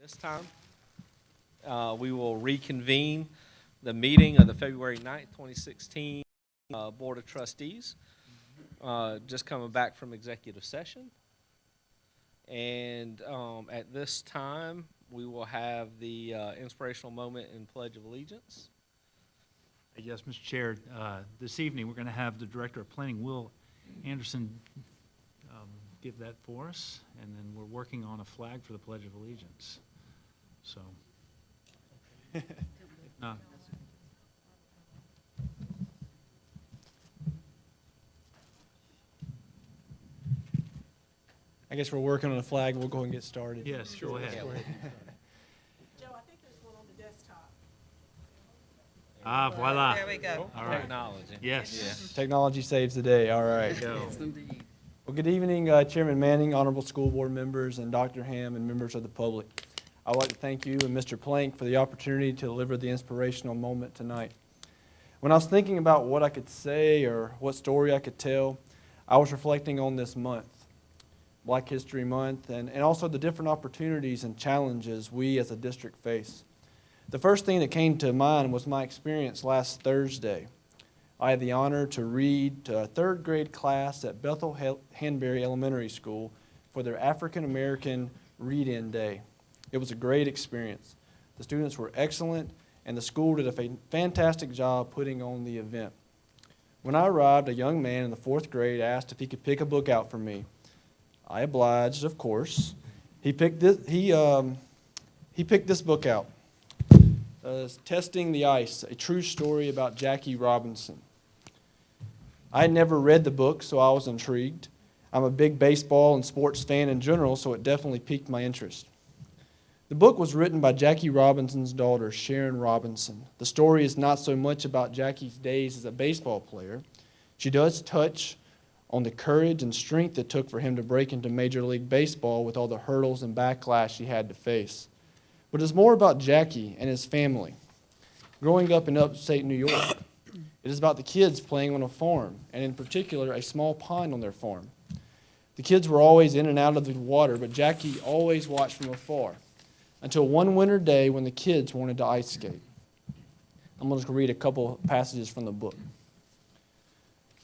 This time, we will reconvene the meeting of the February 9th, 2016 Board of Trustees. Just coming back from executive session. And at this time, we will have the inspirational moment in Pledge of Allegiance. Yes, Mr. Chair, this evening we're going to have the Director of Planning, Will Anderson, give that for us, and then we're working on a flag for the Pledge of Allegiance. So, I guess we're working on a flag. We'll go ahead and get started. yes, go ahead. Joe, I think there's one on the desktop. Ah, voila. There we go. All right. Technology. Yes. Technology saves the day. All right. Go. Well, good evening, Chairman Manning, honorable school board members, and Dr. Ham, and members of the public. I would like to thank you and Mr. Plank for the opportunity to deliver the inspirational moment tonight. When I was thinking about what I could say or what story I could tell, I was reflecting on this month, Black History Month, and also the different opportunities and challenges we as a district face. The first thing that came to mind was my experience last Thursday. I had the honor to read to a third grade class at Bethel Hanbury Elementary School for their African American Read-In Day. It was a great experience. The students were excellent, and the school did a fantastic job putting on the event. When I arrived, a young man in the fourth grade asked if he could pick a book out for me. I obliged, of course. He picked this book out. Testing the Ice, a true story about Jackie Robinson. I had never read the book, so I was intrigued. I'm a big baseball and sports fan in general, so it definitely piqued my interest. The book was written by Jackie Robinson's daughter, Sharon Robinson. The story is not so much about Jackie's days as a baseball player. She does touch on the courage and strength it took for him to break into Major League Baseball with all the hurdles and backlash he had to face. But it's more about Jackie and his family. Growing up in upstate New York, it is about the kids playing on a farm, and in particular, a small pond on their farm. The kids were always in and out of the water, but Jackie always watched from afar, until one winter day when the kids wanted to ice skate. I'm going to read a couple passages from the book.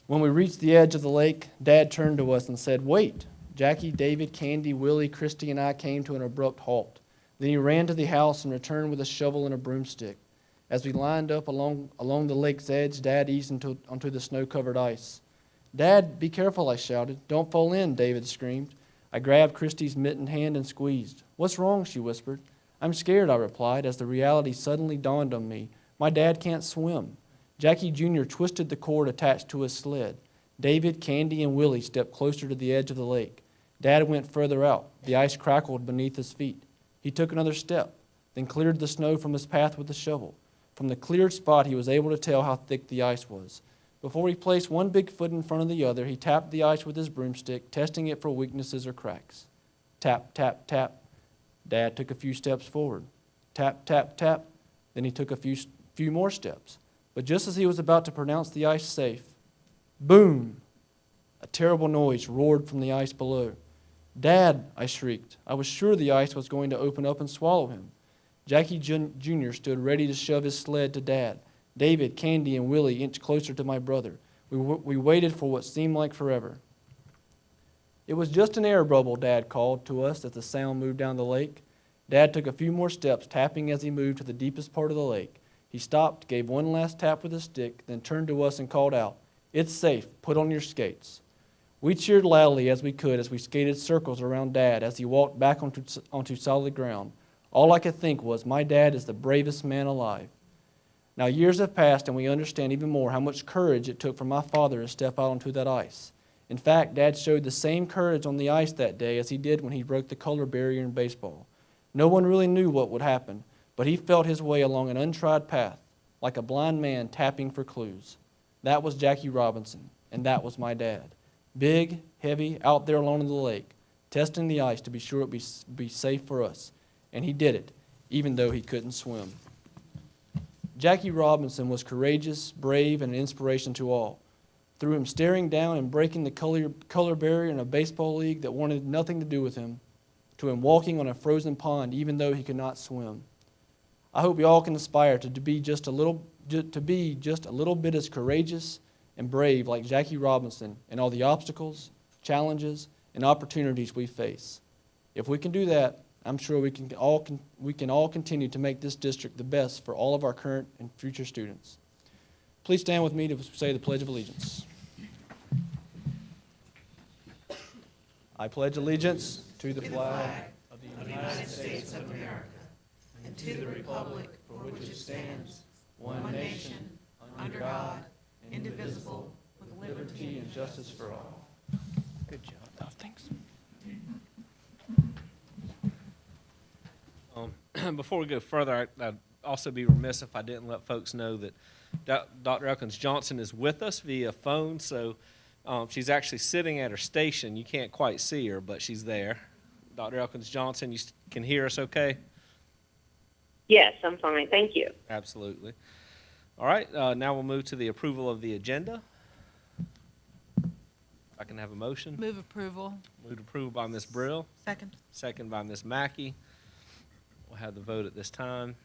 When we reached the edge of the lake, Dad turned to us and said, "Wait." Jackie, David, Candy, Willie, Christy, and I came to an abrupt halt. Then he ran to the house and returned with a shovel and a broomstick. As we lined up along the lake's edge, Dad eased onto the snow-covered ice. "Dad, be careful," I shouted. "Don't fall in," David screamed. I grabbed Christy's mittened hand and squeezed. "What's wrong?" she whispered. "I'm scared," I replied, as the reality suddenly dawned on me. My dad can't swim. Jackie Jr. twisted the cord attached to his sled. David, Candy, and Willie stepped closer to the edge of the lake. Dad went further out. The ice crackled beneath his feet. He took another step, then cleared the snow from his path with the shovel. From the cleared spot, he was able to tell how thick the ice was. Before he placed one big foot in front of the other, he tapped the ice with his broomstick, testing it for weaknesses or cracks. Tap, tap, tap. Dad took a few steps forward. Tap, tap, tap. Then he took a few more steps. But just as he was about to pronounce the ice safe, boom! A terrible noise roared from the ice below. "Dad," I shrieked. I was sure the ice was going to open up and swallow him. Jackie Jr. stood ready to shove his sled to Dad. David, Candy, and Willie inched closer to my brother. We waited for what seemed like forever. "It was just an air bubble," Dad called to us as the sound moved down the lake. Dad took a few more steps, tapping as he moved to the deepest part of the lake. He stopped, gave one last tap with his stick, then turned to us and called out, "It's safe. Put on your skates." We cheered loudly as we could as we skated circles around Dad as he walked back onto solid ground. All I could think was, my dad is the bravest man alive. Now years have passed and we understand even more how much courage it took for my father to step out onto that ice. In fact, Dad showed the same courage on the ice that day as he did when he broke the color barrier in baseball. No one really knew what would happen, but he felt his way along an untried path, like a blind man tapping for clues. That was Jackie Robinson, and that was my dad. Big, heavy, out there alone in the lake, testing the ice to be sure it would be safe for us. And he did it, even though he couldn't swim. Jackie Robinson was courageous, brave, and an inspiration to all. Through him staring down and breaking the color barrier in a baseball league that wanted nothing to do with him, to him walking on a frozen pond even though he could not swim. I hope we all can aspire to be just a little bit as courageous and brave like Jackie Robinson in all the obstacles, challenges, and opportunities we face. If we can do that, I'm sure we can all continue to make this district the best for all of our current and future students. Please stand with me to say the Pledge of Allegiance. I pledge allegiance to the flag of the United States of America and to the republic for which it stands, one nation, under God, indivisible, with liberty and justice for all. Good job. Oh, thanks. Before we go further, I'd also be remiss if I didn't let folks know that Dr. Elkins Johnson is with us via phone, so she's actually sitting at her station. You can't quite see her, but she's there. Dr. Elkins Johnson, you can hear us okay? Yes, I'm fine. Thank you. Absolutely. All right, now we'll move to the approval of the agenda. If I can have a motion. Move approval. Moved approved by Ms. Brill, Second. second by Ms. Mackey. We'll have the vote at this time.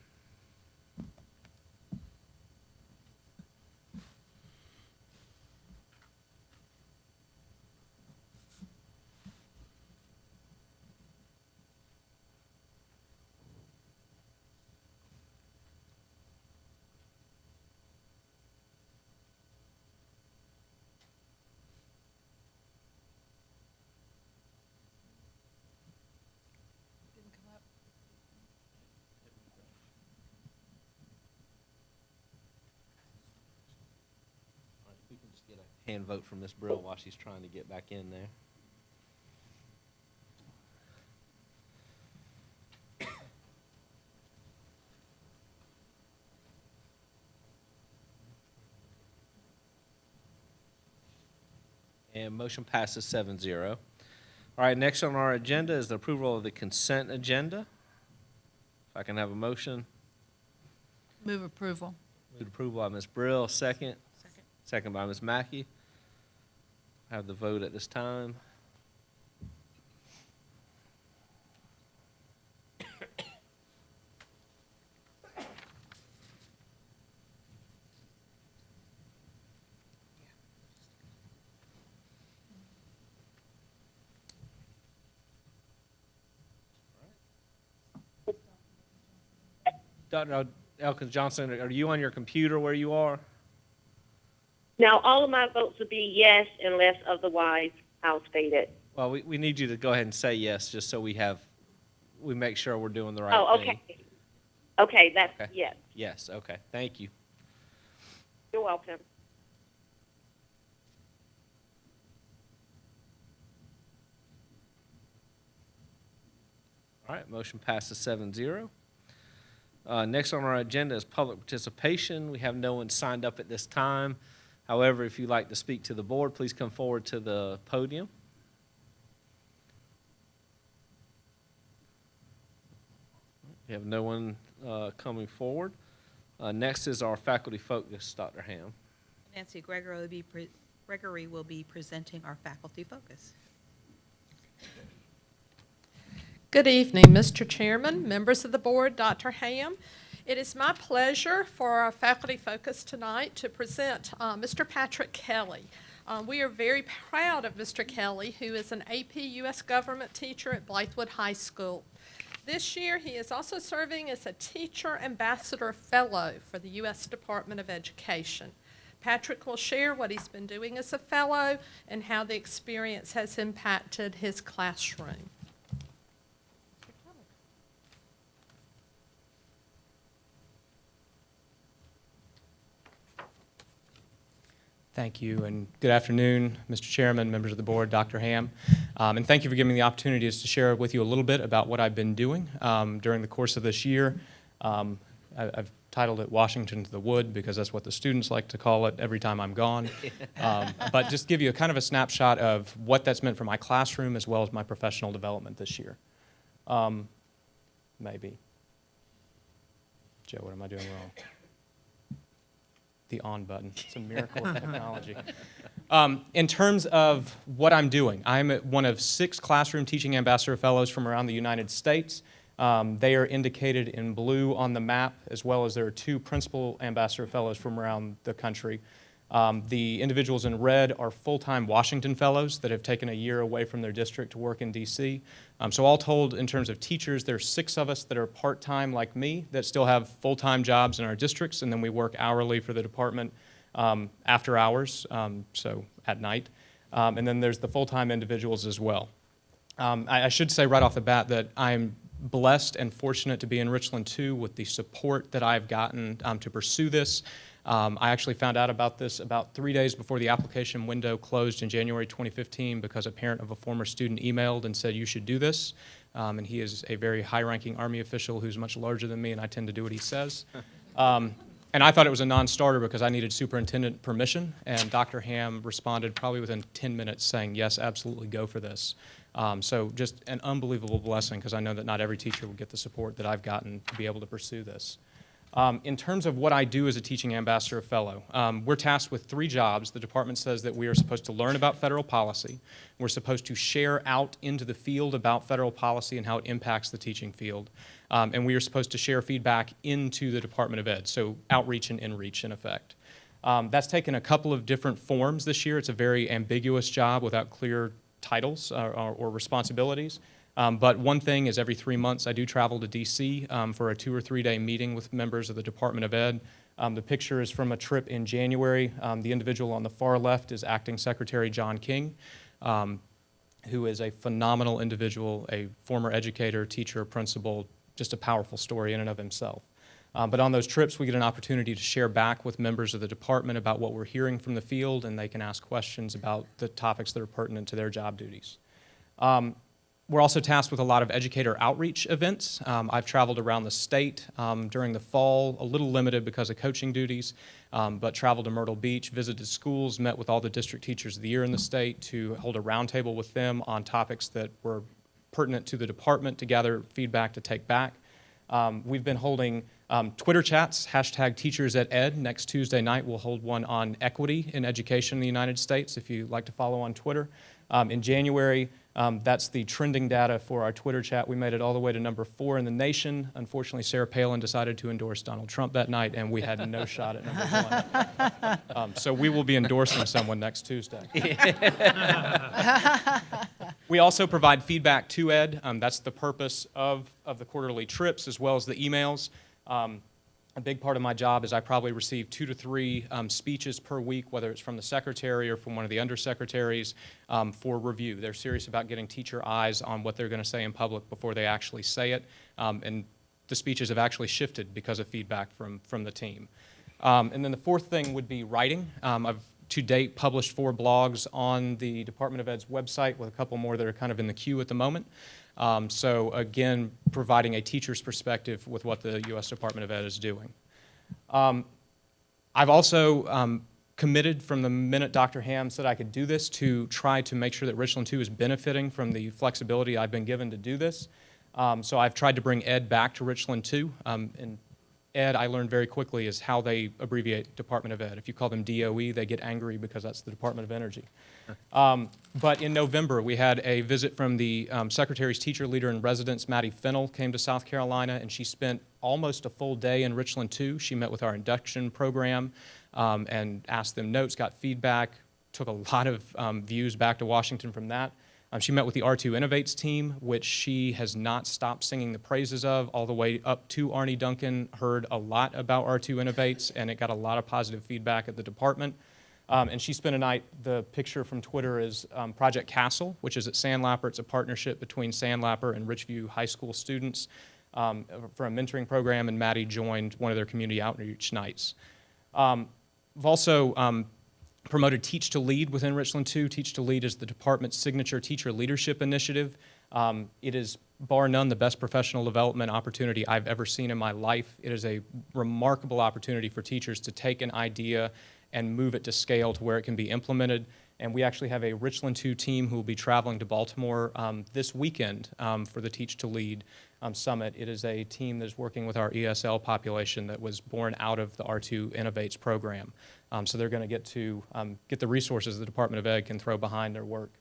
We can just get a hand vote from Ms. Brill while she's trying to get back in there. And motion passes 7-0. All right, next on our agenda is the approval of the consent agenda. If I can have a motion. Move approval. Moved approval by Ms. Brill, second. Second. Second by Ms. Mackey. Have the vote at this time. Dr. Elkins Johnson, are you on your computer where you are? Now, all of my votes will be yes unless otherwise I'll state it. Well, we need you to go ahead and say yes, just so we make sure we're doing the right Oh, thing. okay. Okay, that's Okay. yes. Yes, okay, thank you. You're welcome. All right, motion passes 7-0. Next on our agenda is public participation. We have no one signed up at this time. However, if you'd like to speak to the board, please come forward to the podium. We have no one coming forward. Next is our faculty focus, Dr. Ham. Nancy Gregory will be presenting our faculty focus. Good evening, Mr. Chairman, members of the board, Dr. Ham. It is my pleasure for our faculty focus tonight to present Mr. Patrick Kelly. We are very proud of Mr. Kelly, who is an AP U.S. government teacher at Blythewood High School. This year, he is also serving as a Teacher Ambassador Fellow for the U.S. Department of Education. Patrick will share what he's been doing as a fellow and how the experience has impacted his classroom. Thank you, and good afternoon, Mr. Chairman, members of the board, Dr. Ham. And thank you for giving me the opportunity to share with you a little bit about what I've been doing during the course of this year. I've titled it Washington to the Wood because that's what the students like to call it every time I'm gone. But just give you a kind of a snapshot of what that's meant for my classroom as well as my professional development this year. Maybe. Joe, what am I doing wrong? The on button. It's a miracle of technology. In terms of what I'm doing, I'm one of 6 classroom teaching ambassador fellows from around the United States. They are indicated in blue on the map, as well as there are 2 principal ambassador fellows from around the country. The individuals in red are full-time Washington fellows that have taken a year away from their district to work in D.C. So all told, in terms of teachers, there's 6 of us that are part-time like me that still have full-time jobs in our districts, and then we work hourly for the department after hours, so at night. And then there's the full-time individuals as well. I should say right off the bat that I'm blessed and fortunate to be in Richland 2 with the support that I've gotten to pursue this. I actually found out about this about 3 days before the application window closed in January 2015 because a parent of a former student emailed and said, you should do this. And he is a very high-ranking Army official who's much larger than me, and I tend to do what he says. And I thought it was a non-starter because I needed superintendent permission, and Dr. Ham responded probably within 10 minutes saying, yes, absolutely, go for this. So just an unbelievable blessing because I know that not every teacher will get the support that I've gotten to be able to pursue this. In terms of what I do as a teaching ambassador fellow, we're tasked with 3 jobs. The department says that we are supposed to learn about federal policy. We're supposed to share out into the field about federal policy and how it impacts the teaching field. And we are supposed to share feedback into the Department of Ed, so outreach and inreach in effect. That's taken a couple of different forms this year. It's a very ambiguous job without clear titles or responsibilities. But one thing is every 3 months I do travel to D.C. For a 2 or 3 day meeting with members of the Department of Ed. The picture is from a trip in January. The individual on the far left is Acting Secretary John King, who is a phenomenal individual, a former educator, teacher, principal, just a powerful story in and of himself. But on those trips, we get an opportunity to share back with members of the department about what we're hearing from the field, and they can ask questions about the topics that are pertinent to their job duties. We're also tasked with a lot of educator outreach events. I've traveled around the state during the fall, a little limited because of coaching duties, but traveled to Myrtle Beach, visited schools, met with all the district teachers of the year in the state to hold a roundtable with them on topics that were pertinent to the department to gather feedback to take back. We've been holding Twitter chats, #TeachersAtEd. Next Tuesday night, we'll hold one on equity in education in the United States, if you'd like to follow on Twitter. In January, that's the trending data for our Twitter chat. We made it all the way to number 4 in the nation. Unfortunately, Sarah Palin decided to endorse Donald Trump that night, and we had no shot at number 1. So we will be endorsing someone next Tuesday. We also provide feedback to Ed. That's the purpose of the quarterly trips as well as the emails. A big part of my job is I probably receive 2 to 3 speeches per week, whether it's from the secretary or from one of the undersecretaries, for review. They're serious about getting teacher eyes on what they're going to say in public before they actually say it. And the speeches have actually shifted because of feedback from the team. And then the 4th thing would be writing. I've to date published 4 blogs on the Department of Ed's website with a couple more that are kind of in the queue at the moment. So again, providing a teacher's perspective with what the U.S. Department of Ed is doing. I've also committed from the minute Dr. Ham said I could do this to try to make sure that Richland 2 is benefiting from the flexibility I've been given to do this. So I've tried to bring Ed back to Richland 2. And Ed, I learned very quickly, is how they abbreviate Department of Ed. If you call them DOE, they get angry because that's the Department of Energy. But in November, we had a visit from the Secretary's teacher leader in residence, Maddie Fennell, came to South Carolina, and she spent almost a full day in Richland 2. She met with our induction program and asked them notes, got feedback, took a lot of views back to Washington from that. She met with the R2 Innovates team, which she has not stopped singing the praises of, all the way up to Arnie Duncan, heard a lot about R2 Innovates, and it got a lot of positive feedback at the department. And she spent a night, the picture from Twitter is Project Castle, which is at Sandlapper. It's a partnership between Sandlapper and Richview High School students for a mentoring program, and Maddie joined one of their community outreach nights. We've also promoted Teach to Lead within Richland 2. Teach to Lead is the department's signature teacher leadership initiative. It is, bar none, the best professional development opportunity I've ever seen in my life. It is a remarkable opportunity for teachers to take an idea and move it to scale to where it can be implemented. And we actually have a Richland 2 team who will be traveling to Baltimore this weekend for the Teach to Lead Summit. It is a team that is working with our ESL population that was born out of the R2 Innovates program. So they're going to get the resources the Department of Ed can throw behind their work.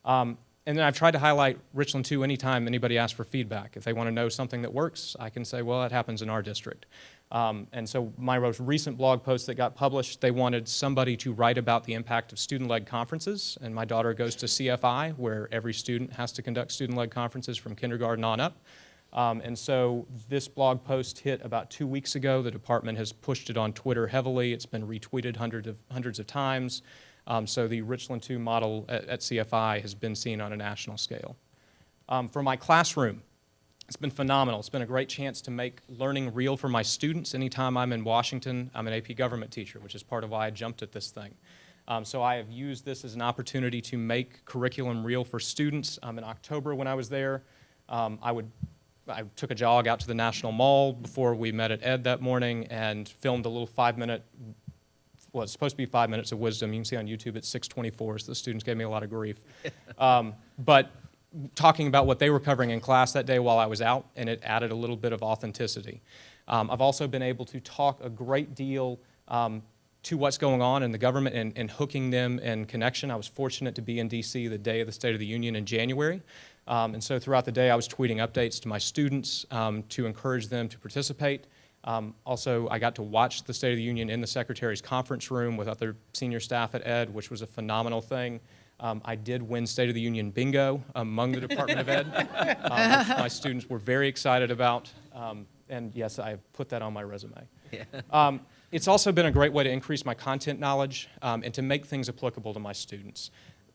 And then I've tried to highlight Richland 2 anytime anybody asks for feedback. If they want to know something that works, I can say, well, that happens in our district. And so my most recent blog post that got published, they wanted somebody to write about the impact of student-led conferences. And my daughter goes to CFI, where every student has to conduct student-led conferences from kindergarten on up. And so this blog post hit about 2 weeks ago. The department has pushed it on Twitter heavily. It's been retweeted hundreds of times. So the Richland 2 model at CFI has been seen on a national scale. For my classroom, it's been phenomenal. It's been a great chance to make learning real for my students. Anytime I'm in Washington, I'm an AP government teacher, which is part of why I jumped at this thing. So I have used this as an opportunity to make curriculum real for students. In October when I was there, I took a jog out to the National Mall before we met at Ed that morning and filmed a little 5-minute, well, it's supposed to be 5 minutes of wisdom. You can see on YouTube it's 6:24, so the students gave me a lot of grief. But talking about what they were covering in class that day while I was out, and it added a little bit of authenticity. I've also been able to talk a great deal to what's going on in the government and hooking them in connection. I was fortunate to be in D.C. the day of the State of the Union in January. And so throughout the day, I was tweeting updates to my students to encourage them to participate. Also, I got to watch the State of the Union in the Secretary's conference room with other senior staff at Ed, which was a phenomenal thing. I did win State of the Union bingo among the Department of Ed, which my students were very excited about. And yes, I have put that on my resume. Yeah. It's also been a great way to increase my content knowledge and to make things applicable to my students.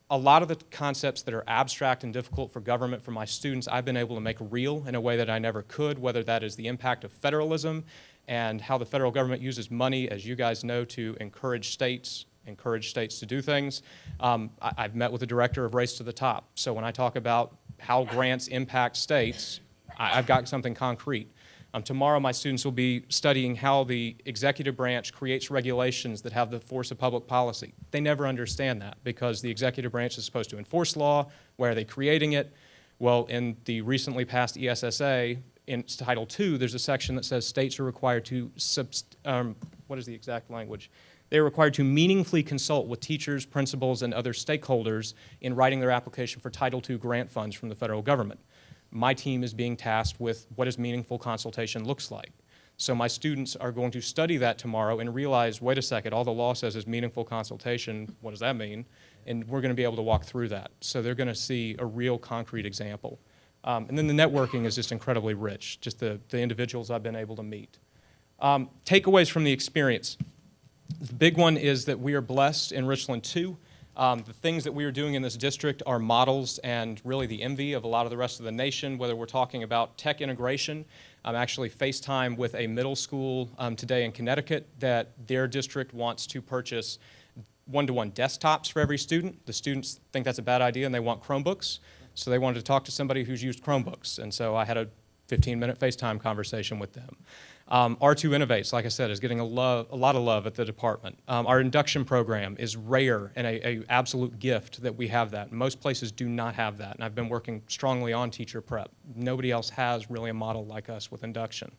A lot of the concepts that are abstract and difficult for government for my students, I've been able to make real in a way that I never could, whether that is the impact of federalism and how the federal government uses money, as you guys know, to encourage states to do things. I've met with the director of Race to the Top. So when I talk about how grants impact states, I've got something concrete. Tomorrow, my students will be studying how the executive branch creates regulations that have the force of public policy. They never understand that because the executive branch is supposed to enforce law. Why are they creating it? Well, in the recently passed ESSA, in Title II, there's a section that says states are required to, what is the exact language? They're required to meaningfully consult with teachers, principals, and other stakeholders in writing their application for Title II grant funds from the federal government. My team is being tasked with what does meaningful consultation looks like. So my students are going to study that tomorrow and realize, wait a second, all the law says is meaningful consultation. What does that mean? And we're going to be able to walk through that. So they're going to see a real concrete example. And then the networking is just incredibly rich, just the individuals I've been able to meet. Takeaways from the experience. The big one is that we are blessed in Richland 2. The things that we are doing in this district are models and really the envy of a lot of the rest of the nation, whether we're talking about tech integration. I'm actually FaceTime with a middle school today in Connecticut that their district wants to purchase one-to-one desktops for every student. The students think that's a bad idea and they want Chromebooks. So they wanted to talk to somebody who's used Chromebooks. And so I had a 15-minute FaceTime conversation with them. R2 Innovates, like I said, is getting a lot of love at the department. Our induction program is rare and an absolute gift that we have that. Most places do not have that, and I've been working strongly on teacher prep. Nobody else has really a model like us with induction.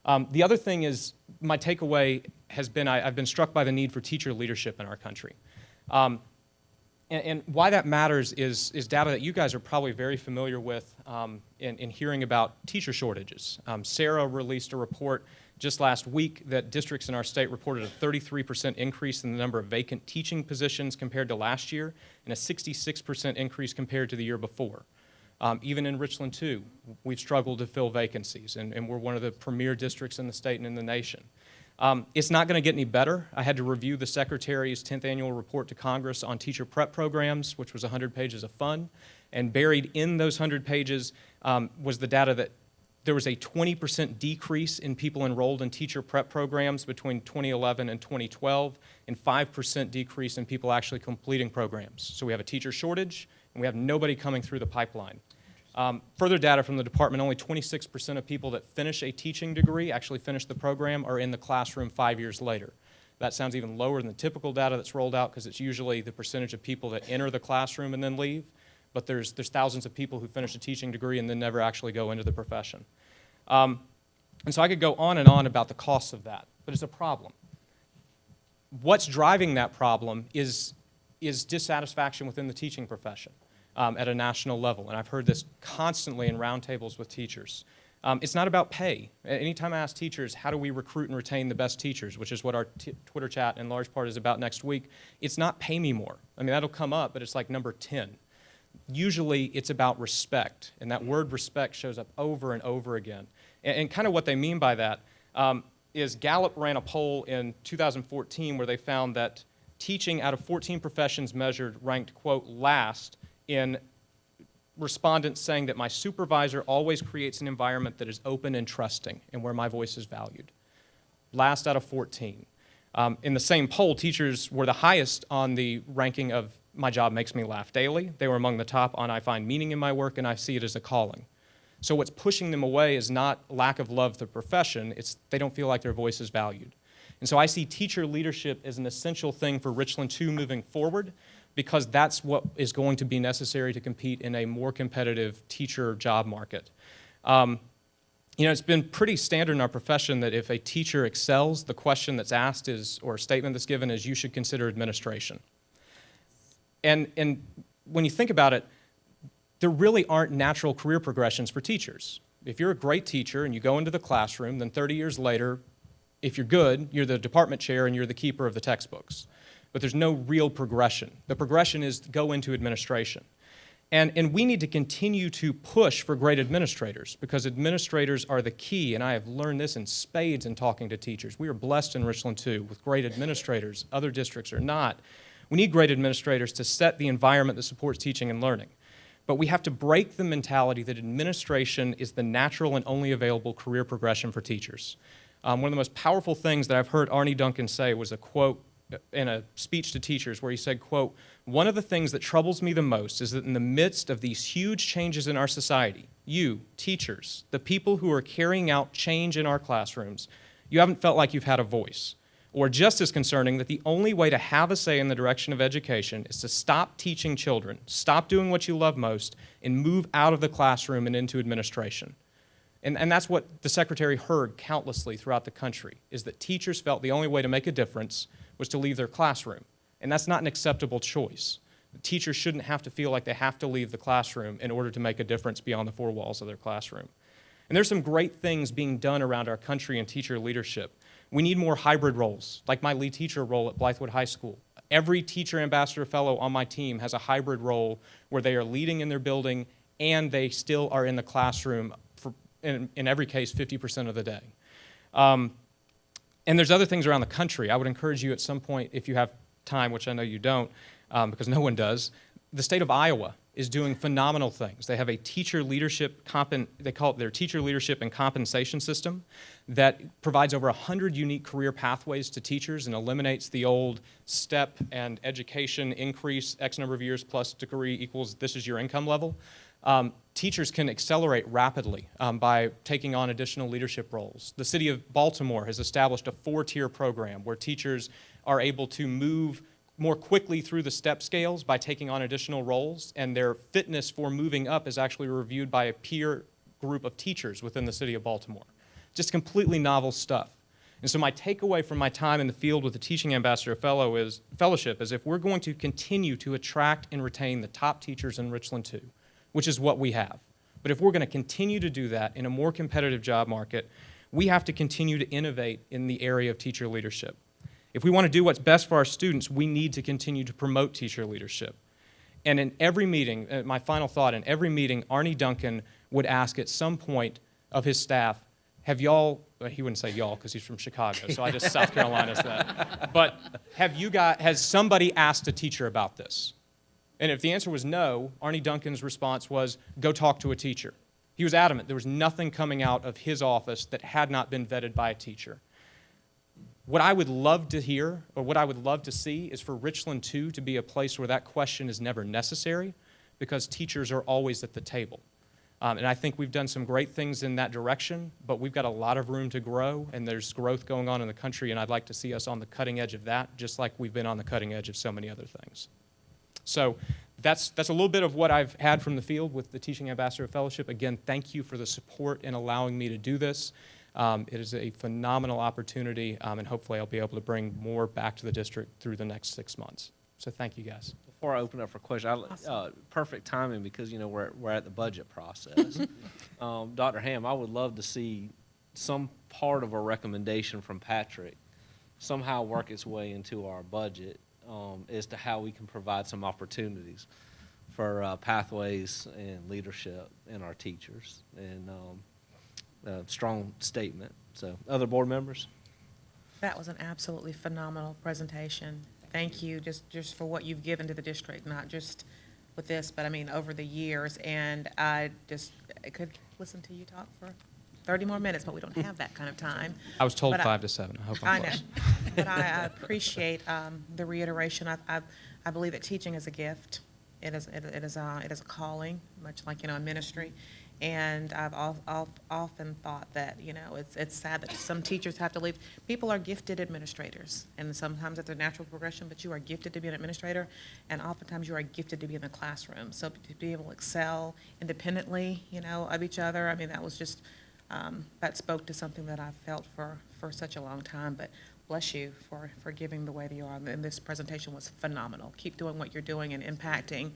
The other thing is, my takeaway has been I've been struck by the need for teacher leadership in our country. And why that matters is data that you guys are probably very familiar with in hearing about teacher shortages. Sarah released a report just last week that districts in our state reported a 33% increase in the number of vacant teaching positions compared to last year and a 66% increase compared to the year before. Even in Richland 2, we've struggled to fill vacancies, and we're one of the premier districts in the state and in the nation. It's not going to get any better. I had to review the Secretary's 10th annual report to Congress on teacher prep programs, which was 100 pages of fun. And buried in those 100 pages was the data that there was a 20% decrease in people enrolled in teacher prep programs between 2011 and 2012, and 5% decrease in people actually completing programs. So we have a teacher shortage, and we have nobody coming through the pipeline. Further data from the department, only 26% of people that finish a teaching degree, actually finish the program, are in the classroom 5 years later. That sounds even lower than the typical data that's rolled out because it's usually the percentage of people that enter the classroom and then leave. But there's thousands of people who finish a teaching degree and then never actually go into the profession. And so I could go on and on about the costs of that, but it's a problem. what's driving that problem is dissatisfaction within the teaching profession at a national level. And I've heard this constantly in roundtables with teachers. It's not about pay. Anytime I ask teachers, how do we recruit and retain the best teachers, which is what our Twitter chat in large part is about next week, it's not pay me more. I mean, that'll come up, but it's like number 10. Usually it's about respect, and that word respect shows up over and over again. And kind of what they mean by that is Gallup ran a poll in 2014 where they found that teaching out of 14 professions measured ranked, quote, last in respondents saying that my supervisor always creates an environment that is open and trusting and where my voice is valued. Last out of 14. In the same poll, teachers were the highest on the ranking of my job makes me laugh daily. They were among the top on I find meaning in my work and I see it as a calling. So what's pushing them away is not lack of love for the profession, it's they don't feel like their voice is valued. And so I see teacher leadership as an essential thing for Richland 2 moving forward, because that's what is going to be necessary to compete in a more competitive teacher job market. You know, it's been pretty standard in our profession that if a teacher excels, the question that's asked is, or a statement that's given is, you should consider administration. And when you think about it, there really aren't natural career progressions for teachers. If you're a great teacher and you go into the classroom, then 30 years later, if you're good, you're the department chair and you're the keeper of the textbooks. But there's no real progression. The progression is to go into administration. And we need to continue to push for great administrators, because administrators are the key, and I have learned this in spades in talking to teachers. We are blessed in Richland 2 with great administrators. Other districts are not. We need great administrators to set the environment that supports teaching and learning. But we have to break the mentality that administration is the natural and only available career progression for teachers. One of the most powerful things that I've heard Arnie Duncan say was a quote in a speech to teachers where he said, quote, "One of the things that troubles me the most is that in the midst of these huge changes in our society, you, teachers, the people who are carrying out change in our classrooms, you haven't felt like you've had a voice. Or just as concerning, that the only way to have a say in the direction of education is to stop teaching children, stop doing what you love most, and move out of the classroom and into administration." And that's what the Secretary heard countlessly throughout the country, is that teachers felt the only way to make a difference was to leave their classroom. And that's not an acceptable choice. Teachers shouldn't have to feel like they have to leave the classroom in order to make a difference beyond the four walls of their classroom. And there's some great things being done around our country in teacher leadership. We need more hybrid roles, like my lead teacher role at Blythewood High School. Every teacher ambassador fellow on my team has a hybrid role where they are leading in their building and they still are in the classroom for, in every case, 50% of the day. And there's other things around the country. I would encourage you at some point, if you have time, which I know you don't, because no one does, the state of Iowa is doing phenomenal things. They have a teacher leadership, they call it their teacher leadership and compensation system that provides over 100 unique career pathways to teachers and eliminates the old step and education increase, X number of years plus degree equals this is your income level. Teachers can accelerate rapidly by taking on additional leadership roles. The city of Baltimore has established a 4-tier program where teachers are able to move more quickly through the step scales by taking on additional roles, and their fitness for moving up is actually reviewed by a peer group of teachers within the city of Baltimore. Just completely novel stuff. And so my takeaway from my time in the field with the Teaching Ambassador Fellowship is if we're going to continue to attract and retain the top teachers in Richland 2, which is what we have, but if we're going to continue to do that in a more competitive job market, we have to continue to innovate in the area of teacher leadership. If we want to do what's best for our students, we need to continue to promote teacher leadership. And in every meeting, my final thought, in every meeting, Arnie Duncan would ask at some point of his staff, have y'all, he wouldn't say y'all because he's from Chicago, so I just South Carolina's that, but has somebody asked a teacher about this? And if the answer was no, Arnie Duncan's response was, go talk to a teacher. He was adamant there was nothing coming out of his office that had not been vetted by a teacher. What I would love to hear, or what I would love to see, is for Richland 2 to be a place where that question is never necessary, because teachers are always at the table. And I think we've done some great things in that direction, but we've got a lot of room to grow, and there's growth going on in the country, and I'd like to see us on the cutting edge of that, just like we've been on the cutting edge of so many other things. So that's a little bit of what I've had from the field with the Teaching Ambassador Fellowship. Again, thank you for the support in allowing me to do this. It is a phenomenal opportunity, and hopefully I'll be able to bring more back to the district through the next 6 months. So thank you, guys. Before I open up for questions, perfect timing because, you know, we're at the budget process. Dr. Ham, I would love to see some part of a recommendation from Patrick somehow work its way into our budget as to how we can provide some opportunities for pathways and leadership in our teachers. And a strong statement. So, other board members? That was an absolutely phenomenal presentation. Thank you just for what you've given to the district, not just with this, but I mean, over the years. And I could listen to you talk for 30 more minutes, but we don't have that kind of time. I was told But 5 to 7. I hope I I'm know, close. but I appreciate the reiteration. I believe that teaching is a gift. It is a calling, much like, you know, a ministry. And I've often thought that, you know, it's sad that some teachers have to leave. People are gifted administrators, and sometimes it's a natural progression, but you are gifted to be an administrator, and oftentimes you are gifted to be in the classroom. So to be able to excel independently, you know, of each other, I mean, that was just, that spoke to something that I've felt for such a long time. But bless you for giving the way that you are, and this presentation was phenomenal. Keep doing what you're doing and impacting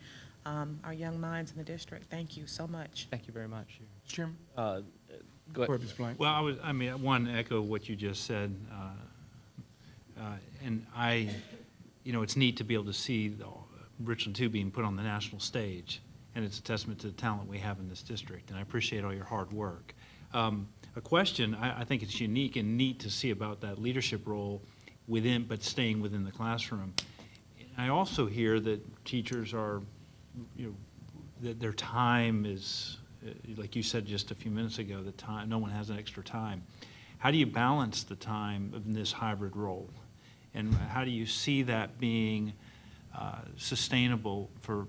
our young minds in the district. Thank you so much. Thank you very much. Chairman? Go ahead. Ms. Blank. Well, I mean, one, echo what you just said. And you know, it's neat to be able to see Richland 2 being put on the national stage, and it's a testament to the talent we have in this district, and I appreciate all your hard work. A question, I think it's unique and neat to see about that leadership role within, but staying within the classroom. I also hear that teachers are, you know, that their time is, like you said just a few minutes ago, the time, no one has an extra time. How do you balance the time in this hybrid role? And how do you see that being sustainable for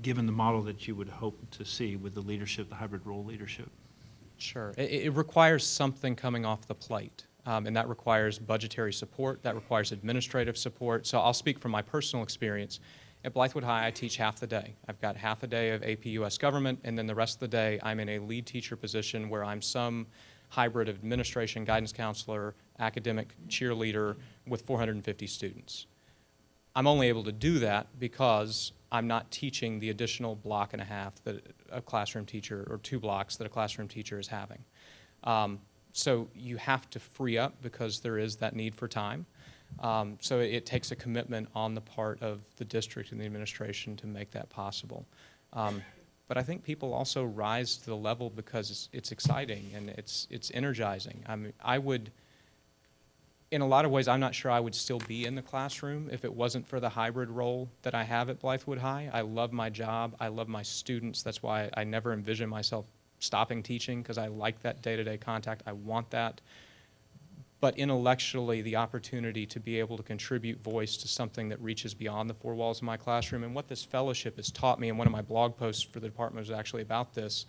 given the model that you would hope to see with the leadership, the hybrid role leadership? Sure. It requires something coming off the plate, and that requires budgetary support, that requires administrative support. So I'll speak from my personal experience. At Blythewood High, I teach half the day. I've got half a day of AP US Government, and then the rest of the day I'm in a lead teacher position where I'm some hybrid of administration, guidance counselor, academic cheerleader with 450 students. I'm only able to do that because I'm not teaching the additional block and a half that a classroom teacher, or 2 blocks that a classroom teacher is having. So you have to free up because there is that need for time. So it takes a commitment on the part of the district and the administration to make that possible. But I think people also rise to the level because it's exciting and it's energizing. I mean, I would, in a lot of ways, I'm not sure I would still be in the classroom if it wasn't for the hybrid role that I have at Blythewood High. I love my job. I love my students. That's why I never envision myself stopping teaching, because I like that day-to-day contact. I want that. But intellectually, the opportunity to be able to contribute voice to something that reaches beyond the 4 walls of my classroom, and what this fellowship has taught me, and one of my blog posts for the department was actually about this,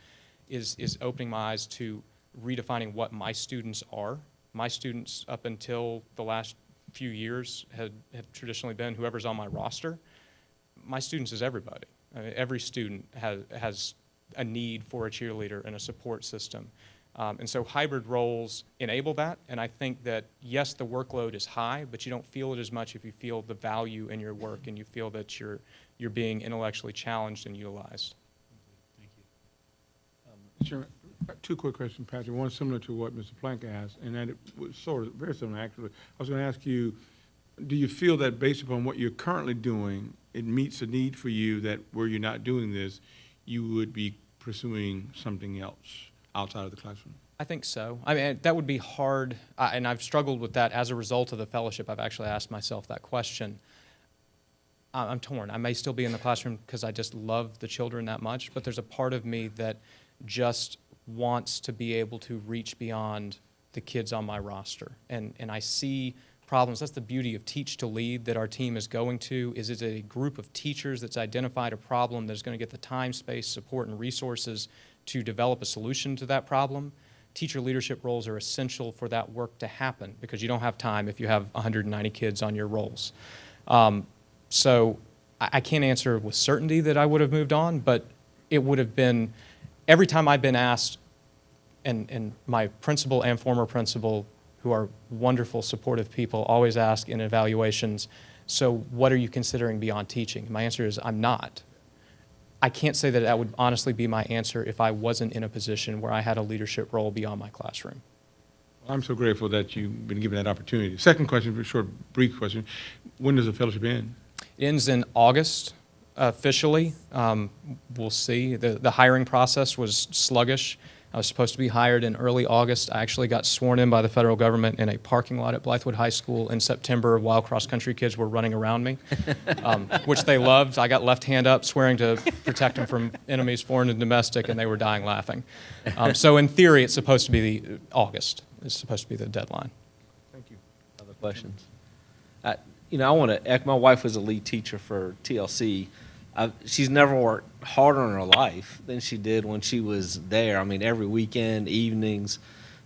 is opening my eyes to redefining what my students are. My students, up until the last few years, have traditionally been whoever's on my roster. My students is everybody. I mean, every student has a need for a cheerleader and a support system. And so hybrid roles enable that, and I think that, yes, the workload is high, but you don't feel it as much if you feel the value in your work and you feel that you're being intellectually challenged and utilized. Thank you. Chairman, 2 quick questions, Patrick. One similar to what Mr. Plank asked, and that it was sort of very similar, actually. I was going to ask you, do you feel that based upon what you're currently doing, it meets a need for you that were you not doing this, you would be pursuing something else outside of the classroom? I think so. I mean, that would be hard, and I've struggled with that as a result of the fellowship. I've actually asked myself that question. I'm torn. I may still be in the classroom because I just love the children that much, but there's a part of me that just wants to be able to reach beyond the kids on my roster. And I see problems. That's the beauty of Teach to Lead that our team is going to, is it's a group of teachers that's identified a problem that's going to get the time, space, support, and resources to develop a solution to that problem. Teacher leadership roles are essential for that work to happen because you don't have time if you have 190 kids on your roles. So I can't answer with certainty that I would have moved on, but it would have been, every time I've been asked, and my principal and former principal, who are wonderful, supportive people, always ask in evaluations, so what are you considering beyond teaching? My answer is, I'm not. I can't say that that would honestly be my answer if I wasn't in a position where I had a leadership role beyond my classroom. I'm so grateful that you've been given that opportunity. Second question, a short, brief question. When does the fellowship end? It ends in August officially. We'll see. The hiring process was sluggish. I was supposed to be hired in early August. I actually got sworn in by the federal government in a parking lot at Blythewood High School in September while cross-country kids were running around me, which they loved. I got left hand up, swearing to protect them from enemies, foreign and domestic, and they were dying laughing. So in theory, it's supposed to be August. It's supposed to be the deadline. Thank you. Other questions? I want to echo, my wife was a lead teacher for TLC. She's never worked harder in her life than she did when she was there. I mean, every weekend, evenings,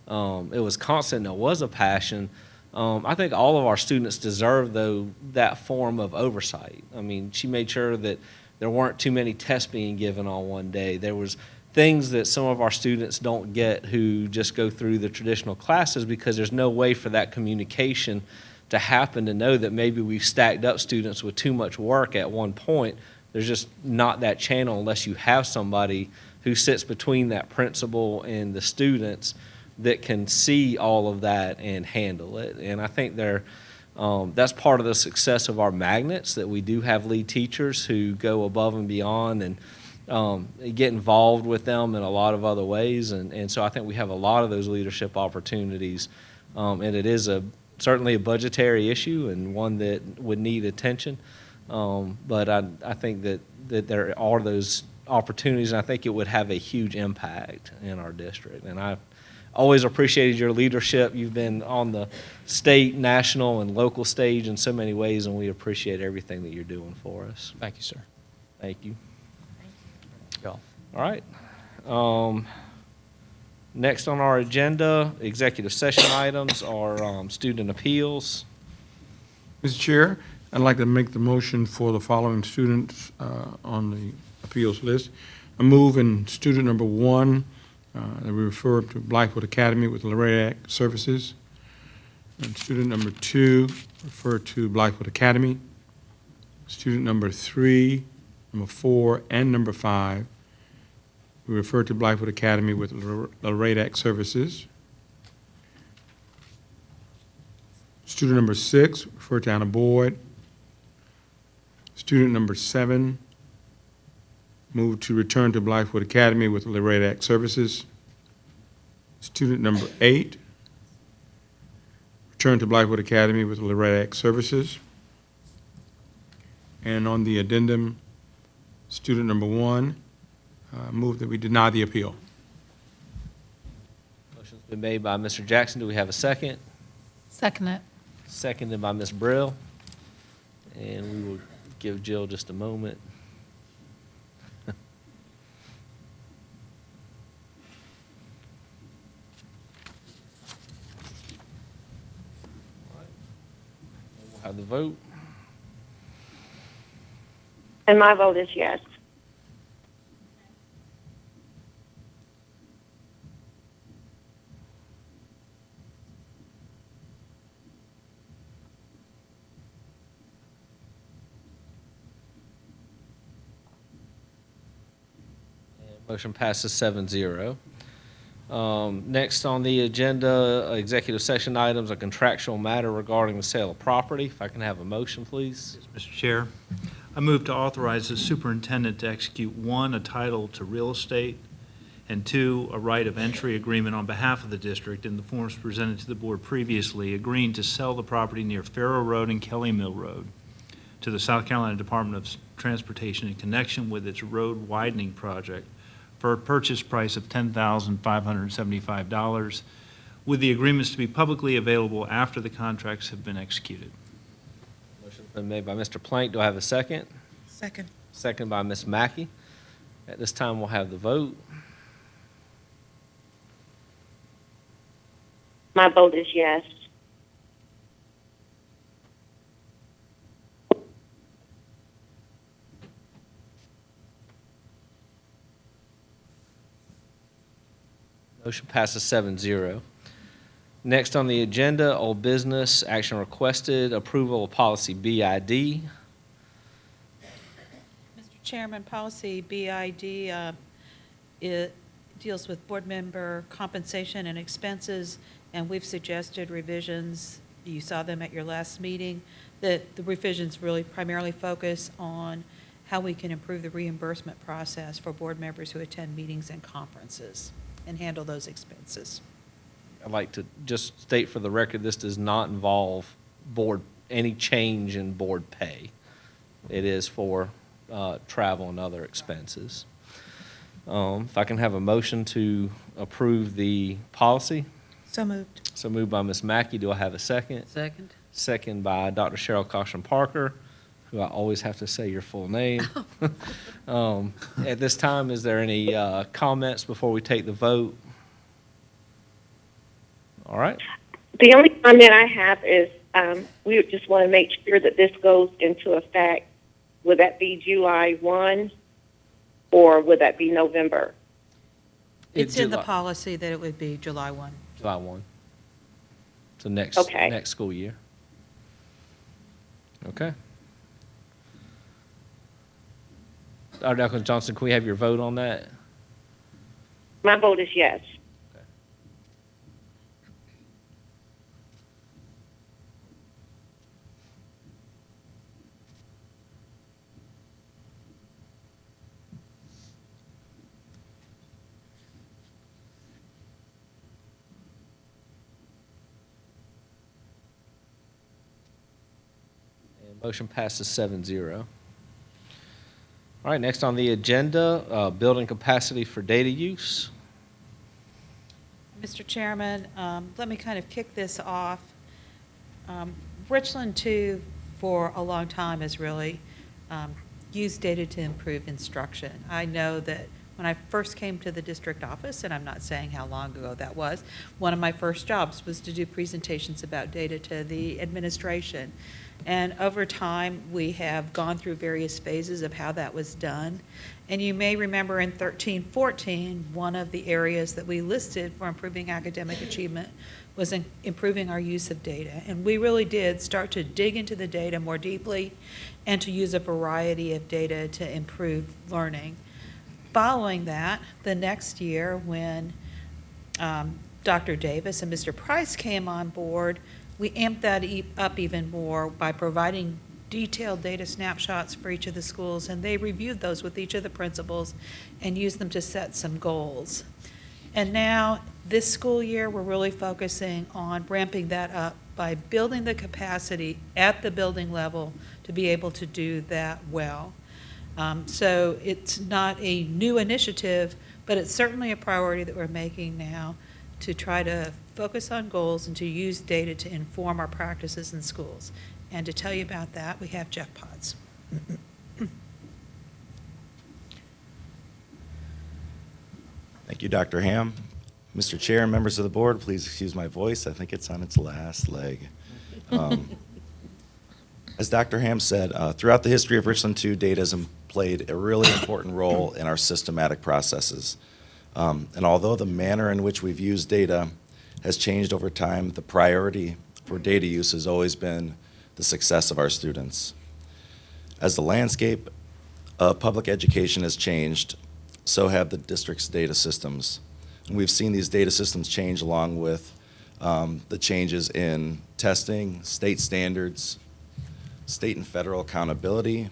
it was constant. It was a passion. I think all of our students deserve, though, that form of oversight. I mean, she made sure that there weren't too many tests being given on one day. There was things that some of our students don't get who just go through the traditional classes because there's no way for that communication to happen, to know that maybe we've stacked up students with too much work at one point. There's just not that channel unless you have somebody who sits between that principal and the students that can see all of that and handle it. And I think that's part of the success of our magnets, that we do have lead teachers who go above and beyond and get involved with them in a lot of other ways. And so I think we have a lot of those leadership opportunities. And it is certainly a budgetary issue and one that would need attention. But I think that there are those opportunities, and I think it would have a huge impact in our district. And I always appreciated your leadership. You've been on the state, national, and local stage in so many ways, and we appreciate everything that you're doing for us. Thank you, sir. Thank you. Y'all. All right. Next on our agenda, executive session items are student appeals. Mr. Chair, I'd like to make the motion for the following students on the appeals list. I move in student number 1 that we refer to Blythewood Academy with Loretta Services. And student number 2, refer to Blythewood Academy. Student number 3, number 4, and number 5, we refer to Blythewood Academy with Loretta Services. Student number 6, refer to Anna Boyd. Student number 7, move to return to Blythewood Academy with Loretta Services. Student number 8, return to Blythewood Academy with Loretta Services. And on the addendum, student number 1, move that we deny the appeal. Motion's been made by Mr. Jackson. Do we have a second? Second it. Seconded by Ms. Brill. And we will give Jill just a moment. We'll have the vote. And my vote is yes. Motion passes 7-0. Next on the agenda, executive session items, a contractual matter regarding the sale of property. If I can have a motion, please. Mr. Chair, I move to authorize the superintendent to execute 1, a title to real estate, and 2, a right of entry agreement on behalf of the district in the forms presented to the board previously, agreeing to sell the property near Farrow Road and Kelly Mill Road to the South Carolina Department of Transportation in connection with its road widening project for a purchase price of $10,575, with the agreements to be publicly available after the contracts have been executed. Motion's been made by Mr. Plank. Do I have a second? Second. Second by Ms. Mackey. At this time, we'll have the vote. My vote is yes. Motion passes 7-0. Next on the agenda, old business, action requested, approval of policy BID. Mr. Chairman, policy BID, it deals with board member compensation and expenses, and we've suggested revisions. You saw them at your last meeting, that the revisions really primarily focus on how we can improve the reimbursement process for board members who attend meetings and conferences and handle those expenses. I'd like to just state for the record, this does not involve any change in board pay. It is for travel and other expenses. If I can have a motion to approve the policy. So moved. So moved by Ms. Mackey. Do I have a second? Second. Second by Dr. Cheryl Cochran Parker, who I always have to say your full name. At this time, is there any comments before we take the vote? All right. The only comment I have is we would just want to make sure that this goes into effect. Would that be July 1 or would that be November? It's in the July. policy that it would be July 1. July 1. So next school year. Okay. Dr. Johnson, can we have your vote on that? My vote is yes. Motion passes 7-0. All right, next on the agenda, building capacity for data use. Mr. Chairman, let me kind of kick this off. Richland, too, for a long time has really used data to improve instruction. I know that when I first came to the district office, and I'm not saying how long ago that was, one of my first jobs was to do presentations about data to the administration. And over time, we have gone through various phases of how that was done. And you may remember in 13-14, one of the areas that we listed for improving academic achievement was in improving our use of data. And we really did start to dig into the data more deeply and to use a variety of data to improve learning. Following that, the next year when Dr. Davis and Mr. Price came on board, we amped that up even more by providing detailed data snapshots for each of the schools, and they reviewed those with each of the principals and used them to set some goals. And now, this school year, we're really focusing on ramping that up by building the capacity at the building level to be able to do that well. So it's not a new initiative, but it's certainly a priority that we're making now to try to focus on goals and to use data to inform our practices in schools. And to tell you about that, we have Jeff Potts. Thank you, Dr. Ham. Mr. Chair and members of the board, please excuse my voice. I think it's on its last leg. As Dr. Ham said, throughout the history of Richland 2, data has played a really important role in our systematic processes. And although the manner in which we've used data has changed over time, the priority for data use has always been the success of our students. As the landscape of public education has changed, so have the district's data systems. And we've seen these data systems change along with the changes in testing, state standards, state and federal accountability,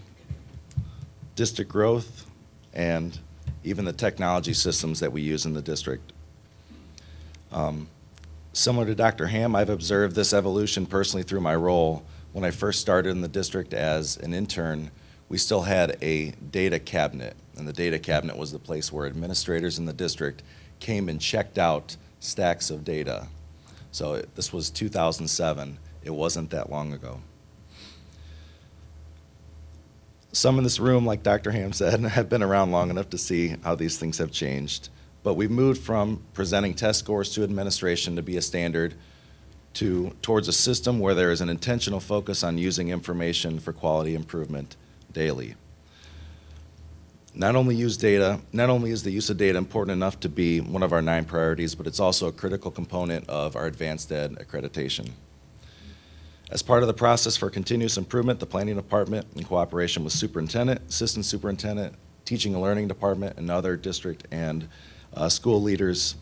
district growth, and even the technology systems that we use in the district. Similar to Dr. Ham, I've observed this evolution personally through my role. When I first started in the district as an intern, we still had a data cabinet, and the data cabinet was the place where administrators in the district came and checked out stacks of data. So this was 2007. It wasn't that long ago. Some in this room, like Dr. Ham said, have been around long enough to see how these things have changed. But we've moved from presenting test scores to administration to be a standard towards a system where there is an intentional focus on using information for quality improvement daily. Not only is the use of data important enough to be one of our 9 priorities, but it's also a critical component of our advanced ed accreditation. As part of the process for continuous improvement, the planning department, in cooperation with superintendent, assistant superintendent, teaching and learning department, and other district and school leaders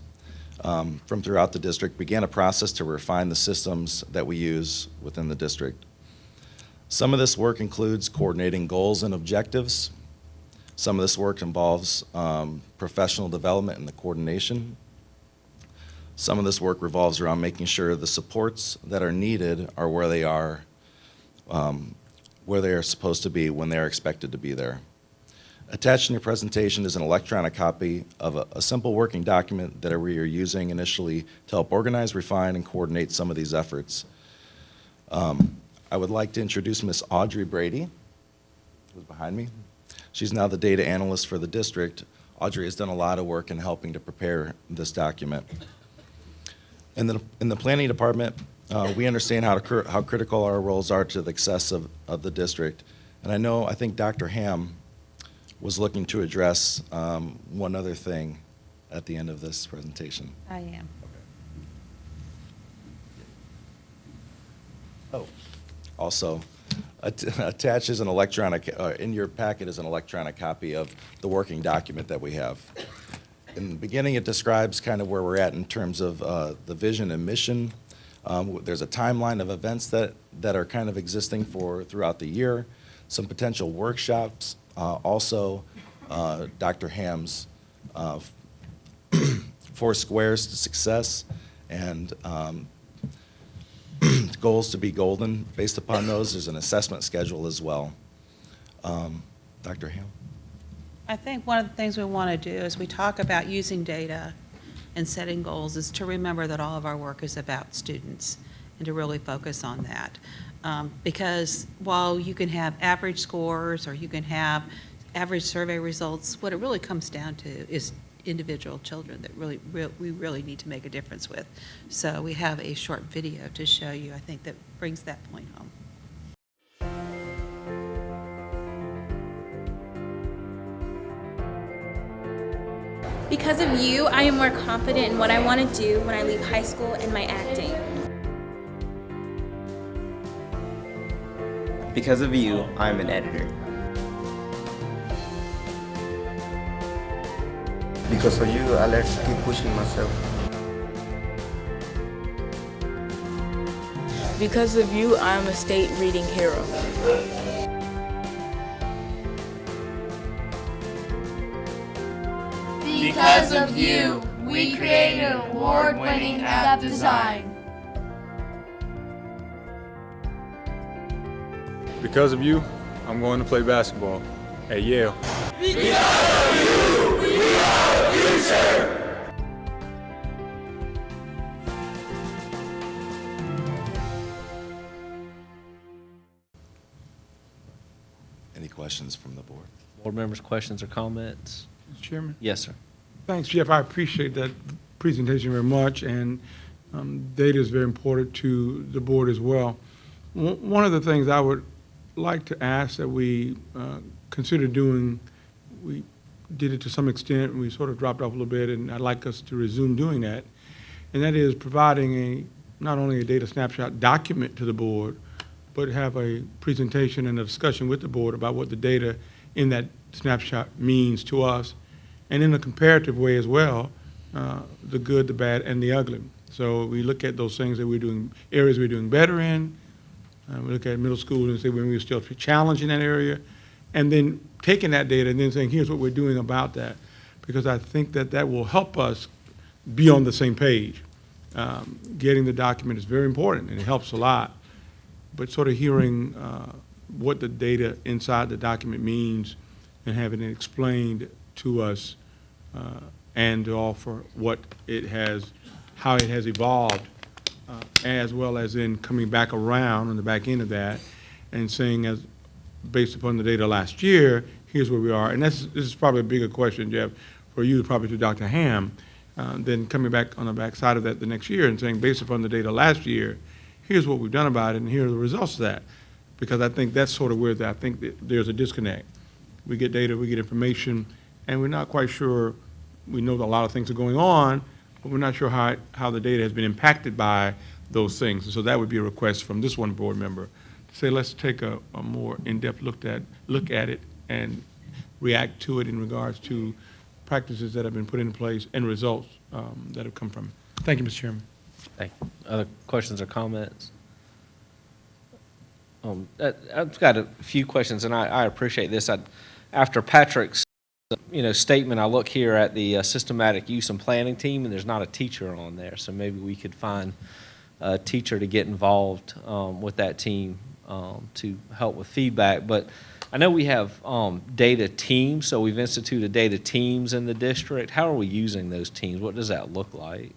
from throughout the district, began a process to refine the systems that we use within the district. Some of this work includes coordinating goals and objectives. Some of this work involves professional development and the coordination. Some of this work revolves around making sure the supports that are needed are where they are supposed to be when they are expected to be there. Attached in your presentation is an electronic copy of a simple working document that we are using initially to help organize, refine, and coordinate some of these efforts. I would like to introduce Ms. Audrey Brady, who's behind me. She's now the data analyst for the district. Audrey has done a lot of work in helping to prepare this document. In the planning department, we understand how critical our roles are to the success of the district. And I think Dr. Ham was looking to address one other thing at the end of this presentation. I am. Oh, also, attached is an electronic, in your packet is an electronic copy of the working document that we have. In the beginning, it describes kind of where we're at in terms of the vision and mission. There's a timeline of events that are kind of existing throughout the year, some potential workshops, also Dr. Ham's 4 squares to success, and goals to be golden. Based upon those, there's an assessment schedule as well. Dr. Ham? I think one of the things we want to do as we talk about using data and setting goals is to remember that all of our work is about students and to really focus on that. Because while you can have average scores or you can have average survey results, what it really comes down to is individual children that we really need to make a difference with. So we have a short video to show you, I think, that brings that point home. Because of you, I am more confident in what I want to do when I leave high school and my acting. Because of you, I'm an editor. Because of you, I like to keep pushing myself. Because of you, I am a state reading hero. Because of you, we created an award-winning app design. Because of you, I'm going to play basketball at Yale. Because of you, we are the future. Any questions from the board? Board members, questions or comments? Mr. Chairman? Yes, sir. Thanks, Jeff. I appreciate that presentation very much, and data is very important to the board as well. One of the things I would like to ask that we consider doing, we did it to some extent, and we sort of dropped off a little bit, and I'd like us to resume doing that, and that is providing not only a data snapshot document to the board, but have a presentation and a discussion with the board about what the data in that snapshot means to us, and in a comparative way as well, the good, the bad, and the ugly. So we look at those things that we're doing, areas we're doing better in. We look at middle school and say when we're still challenged in that area, and then taking that data and then saying, here's what we're doing about that, because I think that that will help us be on the same page. Getting the document is very important, and it helps a lot, but sort of hearing what the data inside the document means and having it explained to us and to offer what it has, how it has evolved, as well as in coming back around on the back end of that and saying, as based upon the data last year, here's where we are. And this is probably a bigger question, Jeff, for you, probably to Dr. Ham, then coming back on the back side of that the next year and saying, based upon the data last year, here's what we've done about it, and here are the results of that. Because I think that's sort of where I think that there's a disconnect we get data, we get information, and we're not quite sure, we know that a lot of things are going on, but we're not sure how the data has been impacted by those things. And so that would be a request from this one board member to say, let's take a more in-depth look at it and react to it in regards to practices that have been put in place and results that have come from it. Thank you, Mr. Chairman. Thank you. Other questions or comments? I've got a few questions, and I appreciate this. After Patrick's statement, I look here at the systematic use and planning team, and there's not a teacher on there. So maybe we could find a teacher to get involved with that team to help with feedback. But I know we have data teams, so we've instituted data teams in the district. How are we using those teams? What does that look like?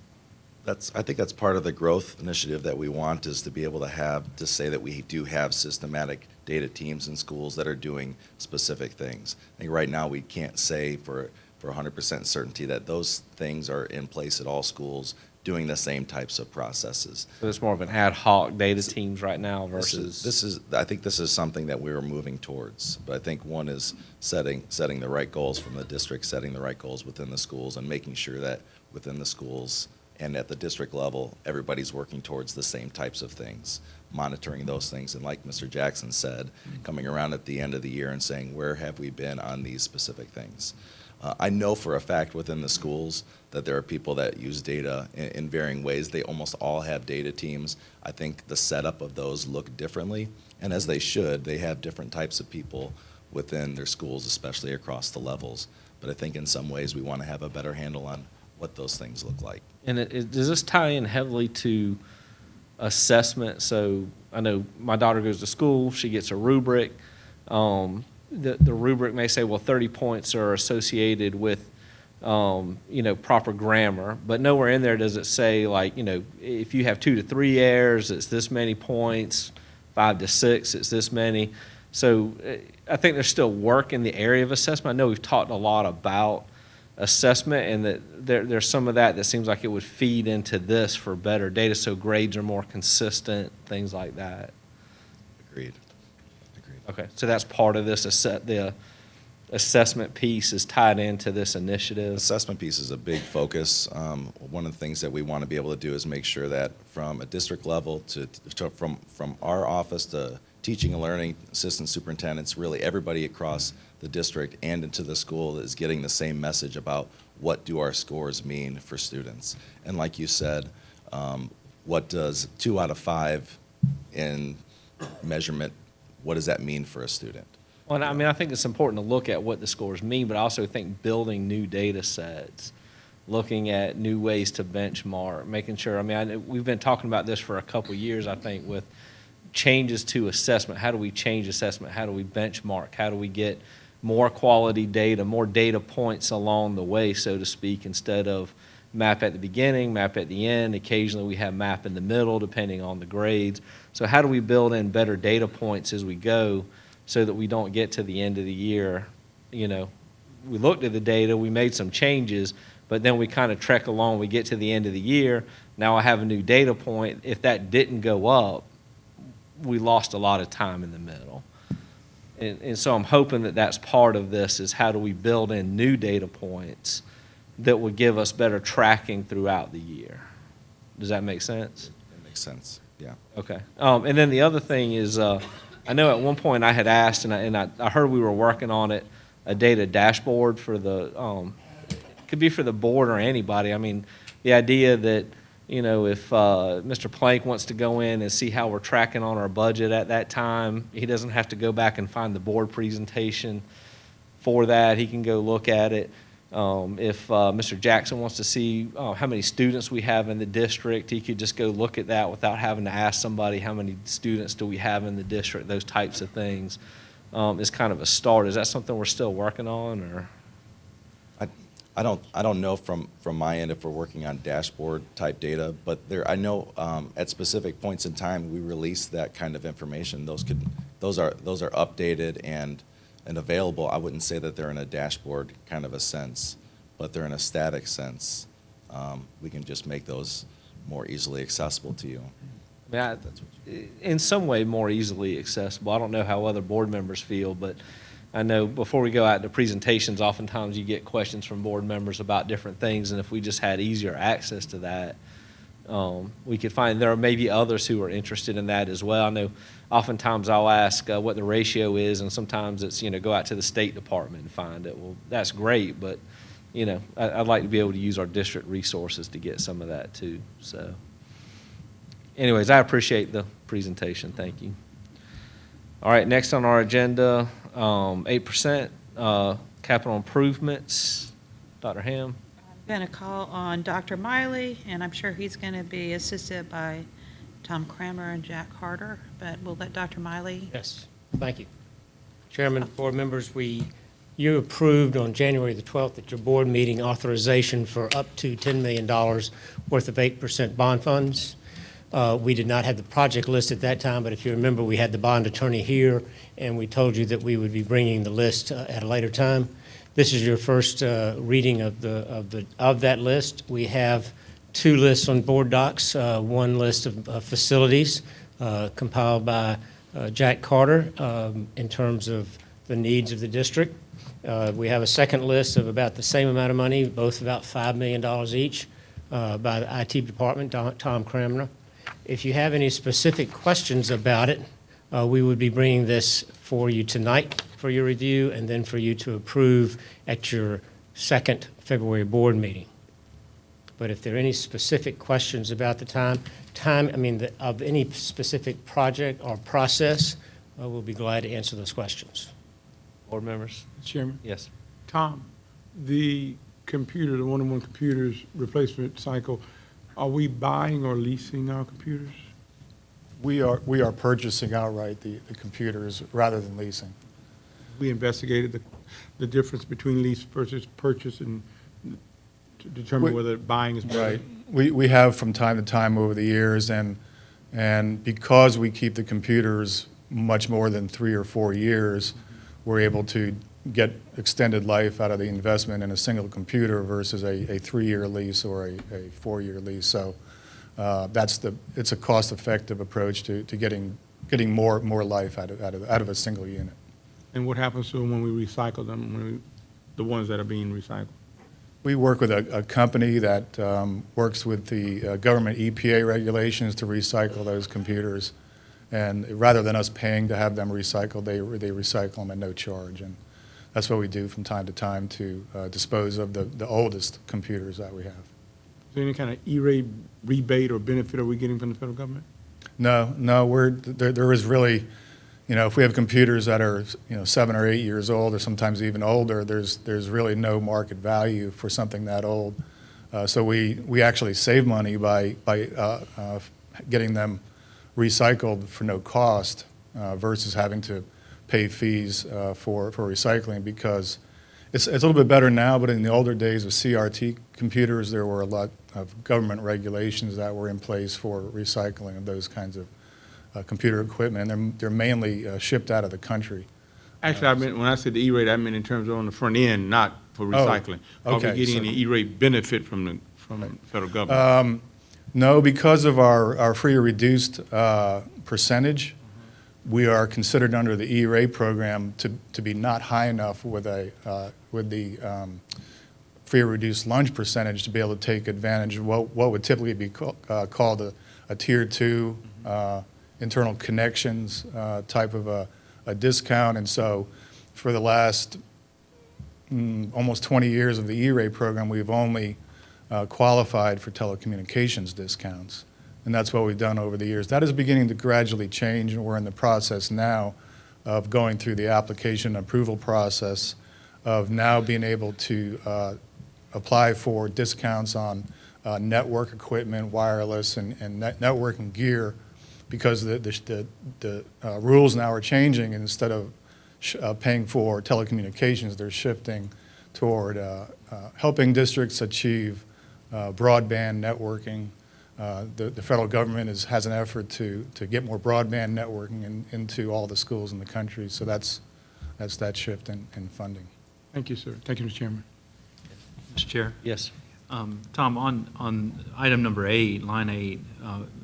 I think that's part of the growth initiative that we want, is to be able to say that we do have systematic data teams in schools that are doing specific things. I think right now we can't say for 100% certainty that those things are in place at all schools doing the same types of processes. So it's more of an ad hoc data teams right now versus... I think this is something that we are moving towards. But I think one is setting the right goals from the district, setting the right goals within the schools, and making sure that within the schools and at the district level, everybody's working towards the same types of things, monitoring those things. And like Mr. Jackson said, coming around at the end of the year and saying, where have we been on these specific things? I know for a fact within the schools that there are people that use data in varying ways. They almost all have data teams. I think the setup of those look differently, and as they should, they have different types of people within their schools, especially across the levels. But I think in some ways we want to have a better handle on what those things look like. And does this tie in heavily to assessment? So I know my daughter goes to school, she gets a rubric. The rubric may say, well, 30 points are associated with, proper grammar, but nowhere in there does it say, like, if you have 2 to 3 errors, it's this many points, 5 to 6, it's this many. So I think there's still work in the area of assessment. I know we've talked a lot about assessment, and that there's some of that seems like it would feed into this for better data, so grades are more consistent, things like that. Agreed. Okay, so that's part of this, the assessment piece is tied into this initiative. Assessment piece is a big focus. One of the things that we want to be able to do is make sure that from a district level from our office to teaching and learning assistant superintendents, really everybody across the district and into the school is getting the same message about what do our scores mean for students. And like you said, what does 2 out of 5 in measurement, what does that mean for a student? Well, I mean, I think it's important to look at what the scores mean, but I also think building new data sets, looking at new ways to benchmark, making sure, we've been talking about this for a couple years, I think, with changes to assessment. How do we change assessment? How do we benchmark? How do we get more quality data, more data points along the way, so to speak, instead of map at the beginning, map at the end. Occasionally we have map in the middle, depending on the grades. So how do we build in better data points as we go so that we don't get to the end of the year? We looked at the data, we made some changes, but then we kind of trek along, we get to the end of the year, now I have a new data point. If that didn't go up, we lost a lot of time in the middle. And so I'm hoping that that's part of this, is how do we build in new data points that would give us better tracking throughout the year. Does that make sense? It makes sense, yeah. Okay. And then the other thing is, I know at one point I had asked, and I heard we were working on it, a data dashboard for the, could be for the board or anybody. I mean, the idea that, if Mr. Plank wants to go in and see how we're tracking on our budget at that time, he doesn't have to go back and find the board presentation for that. He can go look at it. If Mr. Jackson wants to see how many students we have in the district, he could just go look at that without having to ask somebody how many students do we have in the district. Those types of things is kind of a start. Is that something we're still working on, or? I don't know from my end if we're working on dashboard type data, but I know at specific points in time we release that kind of information. Those are updated and available. I wouldn't say that they're in a dashboard kind of a sense, but they're in a static sense. We can just make those more easily accessible to you. In some way more easily accessible. I don't know how other board members feel, but I know before we go out to presentations, oftentimes you get questions from board members about different things, and if we just had easier access to that, we could find there are maybe others who are interested in that as well. I know oftentimes I'll ask what the ratio is, and sometimes it's, go out to the State Department and find it. Well, that's great, but, I'd like to be able to use our district resources to get some of that too. So anyways, I appreciate the presentation. Thank you. All right, next on our agenda, 8% capital improvements. Dr. Ham. I'm going to call on Dr. Miley, and I'm sure he's going to be assisted by Tom Kramer and Jack Carter, but we'll let Dr. Miley. Yes, thank you. Chairman, board members, you approved on January the 12th at your board meeting authorization for up to $10 million worth of 8% bond funds. We did not have the project list at that time, but if you remember, we had the bond attorney here, and we told you that we would be bringing the list at a later time. This is your first reading of that list. We have two lists on board docs, one list of facilities compiled by Jack Carter in terms of the needs of the district. We have a second list of about the same amount of money, both about $5 million each, by the IT department, Tom Kramer. If you have any specific questions about it, we would be bringing this for you tonight for your review and then for you to approve at your second February board meeting. But if there are any specific questions about the of any specific project or process, we'll be glad to answer those questions. Board members? Chairman? Yes. Tom, the computer, the one-on-one computers replacement cycle, are we buying or leasing our computers? We are purchasing outright the computers rather than leasing. We investigated the difference between lease versus purchase and to determine whether buying is better. Right. We have from time to time over the years, and because we keep the computers much more than 3 or 4 years, we're able to get extended life out of the investment in a single computer versus a 3-year lease or a 4-year lease. So it's a cost-effective approach to getting more life out of a single unit. And what happens to them when we recycle them, the ones that are being recycled? We work with a company that works with the government EPA regulations to recycle those computers. And rather than us paying to have them recycled, they recycle them at no charge. And that's what we do from time to time to dispose of the oldest computers that we have. Is there any kind of E-rate rebate or benefit are we getting from the federal government? No, there is really, if we have computers that are 7 or 8 years old or sometimes even older, there's really no market value for something that old. So we actually save money by getting them recycled for no cost versus having to pay fees for recycling, because it's a little bit better now, but in the older days of CRT computers, there were a lot of government regulations that were in place for recycling of those kinds of computer equipment, and they're mainly shipped out of the country. Actually, I meant when I said the E-rate, I meant in terms of on the front end, not for recycling. Okay, Are we getting any E-rate benefit from the federal government? No, because of our free or reduced percentage, we are considered under the E-rate program to be not high enough with the free or reduced lunch percentage to be able to take advantage of what would typically be called a tier 2 internal connections type of a discount. And so for the last almost 20 years of the E-rate program, we've only qualified for telecommunications discounts. And that's what we've done over the years. That is beginning to gradually change, and we're in the process now of going through the application approval process of now being able to apply for discounts on network equipment, wireless, and networking gear, because the rules now are changing. Instead of paying for telecommunications, they're shifting toward helping districts achieve broadband networking. The federal government has an effort to get more broadband networking into all the schools in the country. So that's that shift in funding. Thank you, sir. Thank you, Mr. Chairman. Mr. Chair? Yes. Tom, on item number 8, line 8,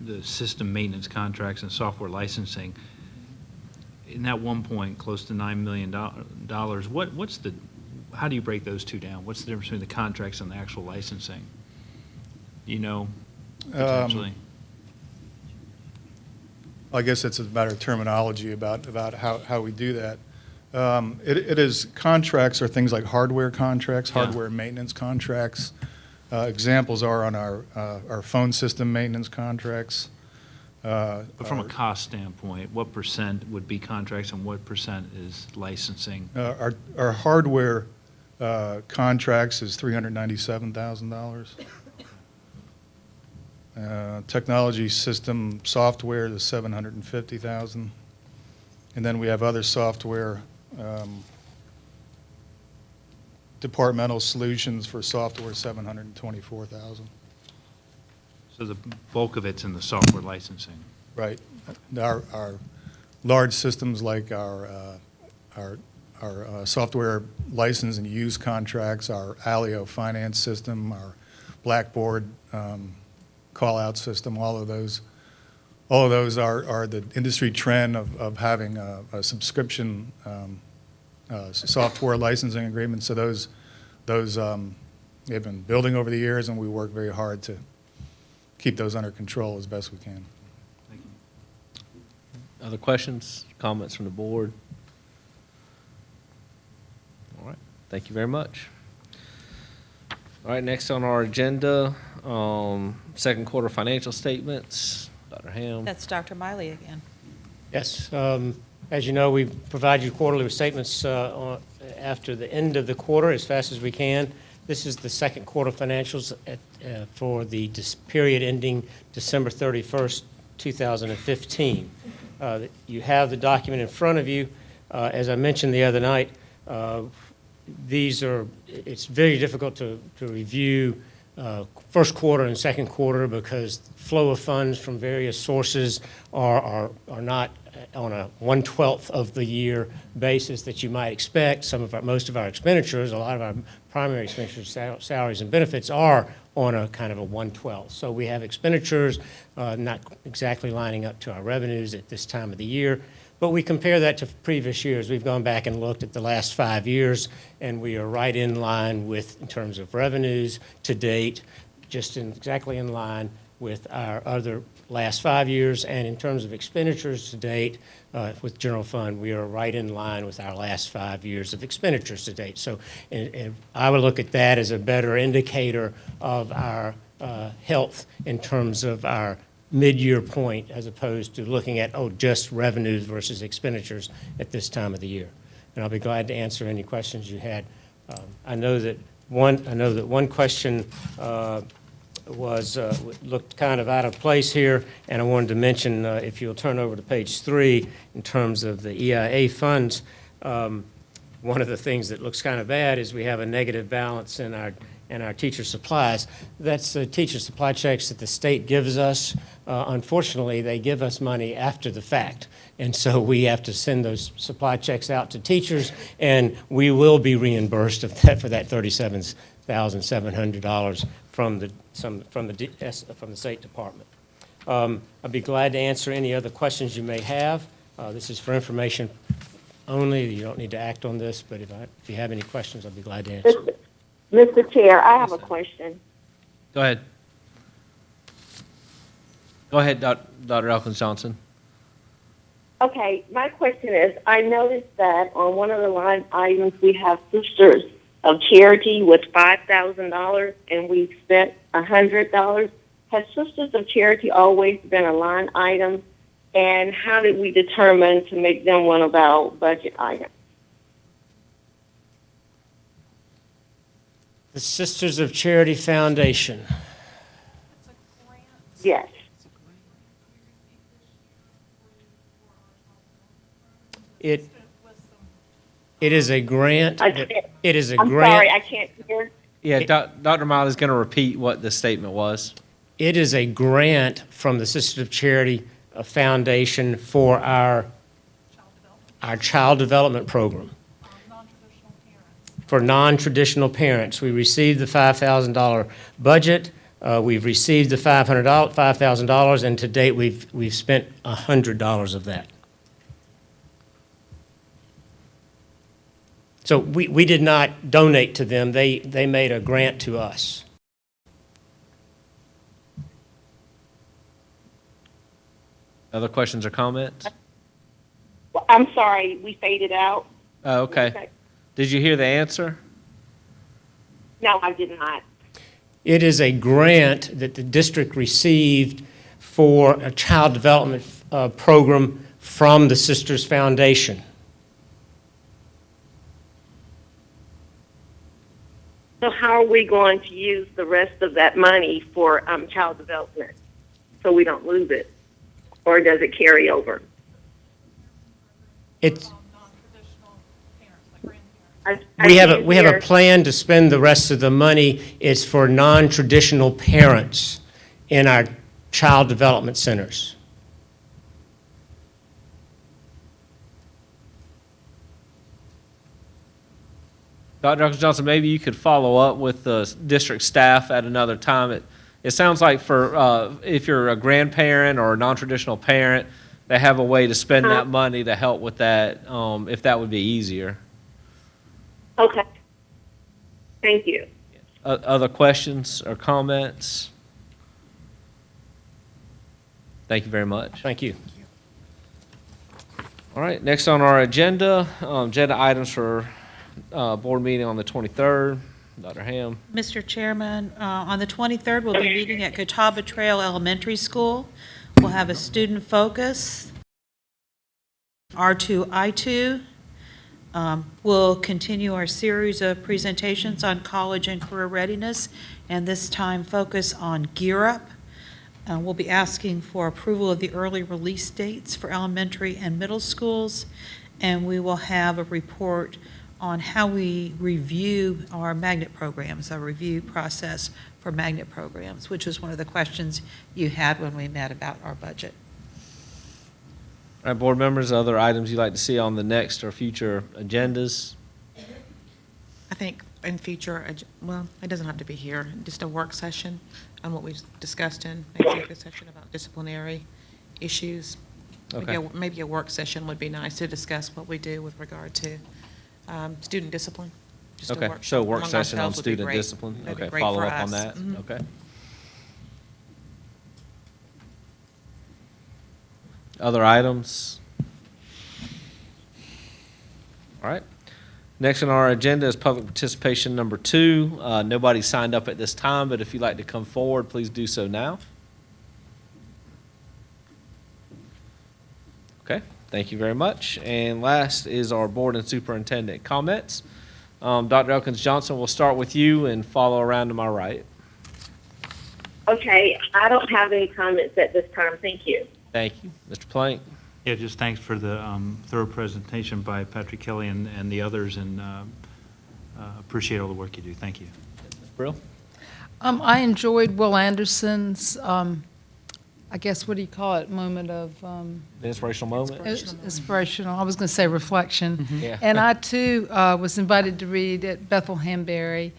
the system maintenance contracts and software licensing, in that one point, close to $9 million, what's the, how do you break those two down? What's the difference between the contracts and the actual licensing? You know, potentially? I guess it's a matter of terminology about how we do that. It is contracts are things like hardware contracts, hardware maintenance contracts. Examples are on our phone system maintenance contracts. But from a cost standpoint, what percent would be contracts and what percent is licensing? Our hardware contracts is $397,000. Technology system software is $750,000. And then we have other software, departmental solutions for software, $724,000. So the bulk of it's in the software licensing. Right. Our large systems like our software license and use contracts, our Alio finance system, our Blackboard call-out system, all of those are the industry trend of having a subscription software licensing agreement. So those they've been building over the years, and we work very hard to keep those under control as best we can. Thank you. Other questions, comments from the board? All right, thank you very much. All right, next on our agenda, second quarter financial statements. Dr. Ham. That's Dr. Miley again. Yes. As you know, we provide you quarterly statements after the end of the quarter as fast as we can. This is the second quarter financials for the period ending December 31st, 2015. You have the document in front of you. As I mentioned the other night, it's very difficult to review first quarter and second quarter because flow of funds from various sources are not on a 1/12 of the year basis that you might expect. Most of our expenditures, a lot of our primary expenditures, salaries and benefits, are on a kind of a 1/12. So we have expenditures not exactly lining up to our revenues at this time of the year. But we compare that to previous years. We've gone back and looked at the last 5 years, and we are right in line with, in terms of revenues to date, exactly in line with our other last 5 years. And in terms of expenditures to date with general fund, we are right in line with our last 5 years of expenditures to date. So and I would look at that as a better indicator of our health in terms of our mid-year point, as opposed to looking at, just revenues versus expenditures at this time of the year. And I'll be glad to answer any questions you had. I know that one question looked kind of out of place here, and I wanted to mention, if you'll turn over to page 3, in terms of the EIA funds, one of the things that looks kind of bad is we have a negative balance in our teacher supplies. That's the teacher supply checks that the state gives us. Unfortunately, they give us money after the fact. And so we have to send those supply checks out to teachers, and we will be reimbursed for that $37,700 from the State Department. I'd be glad to answer any other questions you may have. This is for information only. You don't need to act on this, but if you have any questions, I'd be glad to answer. Mr. Chair, I have a question. Go ahead. Go ahead, Dr. Elkins Johnson. Okay, my question is, I noticed that on one of the line items we have Sisters of Charity with $5,000 and we've spent $100. Has Sisters of Charity always been a line item? And how did we determine to make them one of our budget items? The Sisters of Charity Foundation. Yes. It is a grant. It is a I'm grant. sorry, I can't hear. Yeah, Dr. Miley is going to repeat what the statement was. It is a grant from the Sisters of Charity Foundation for our child development program. For non-traditional parents. We received the $5,000 budget. We've received the $5,000, and to date we've spent $100 of that. So we did not donate to them. They made a grant to us. Other questions or comments? Well, I'm sorry, we faded out. Oh, okay. Did you hear the answer? No, I did not. It is a grant that the district received for a child development program from the Sisters Foundation. So how are we going to use the rest of that money for child development so we don't lose it? Or does it carry over? It's, I we have hear- a plan to spend the rest of the money. It's for non-traditional parents in our child development centers. Dr. Johnson, maybe you could follow up with the district staff at another time. It sounds like for if you're a grandparent or a non-traditional parent, they have a way to spend that money to help with that, if that would be easier. Okay. Thank you. Other questions or comments? Thank you very much. Thank you. All right, next on our agenda, agenda items for board meeting on the 23rd. Dr. Ham. Mr. Chairman, on the 23rd, we'll be meeting at Catawba Trail Elementary School. We'll have a student focus, R2I2. We'll continue our series of presentations on college and career readiness, and this time focus on Gear Up. We'll be asking for approval of the early release dates for elementary and middle schools, and we will have a report on how we review our magnet programs, our review process for magnet programs, which was one of the questions you had when we met about our budget. All right, board members, other items you'd like to see on the next or future agendas? I think in future, well, it doesn't have to be here, just a work session on what we discussed in executive session about disciplinary issues. Okay. Maybe a work session would be nice to discuss what we do with regard to student discipline. Just a Okay, workshop so work among session on ourselves would be student great. discipline. That'd be Okay, great follow for up on us. that. Mhm. Okay. Other items? All right. Next on our agenda is public participation number 2. Nobody signed up at this time, but if you'd like to come forward, please do so now. Okay, thank you very much. And last is our board and superintendent comments. Dr. Elkins Johnson, we'll start with you and follow around to my right. Okay, I don't have any comments at this time. Thank you. Thank you. Mr. Plank? Yeah, just thanks for the thorough presentation by Patrick Kelly and the others, and appreciate all the work you do. Thank you. Ms. Brill? I enjoyed Will Anderson's, I guess, what do you call it, moment of... The inspirational moment? Inspirational. I was going to say reflection. Yeah. And I, too, was invited to read at Bethel Hanbury,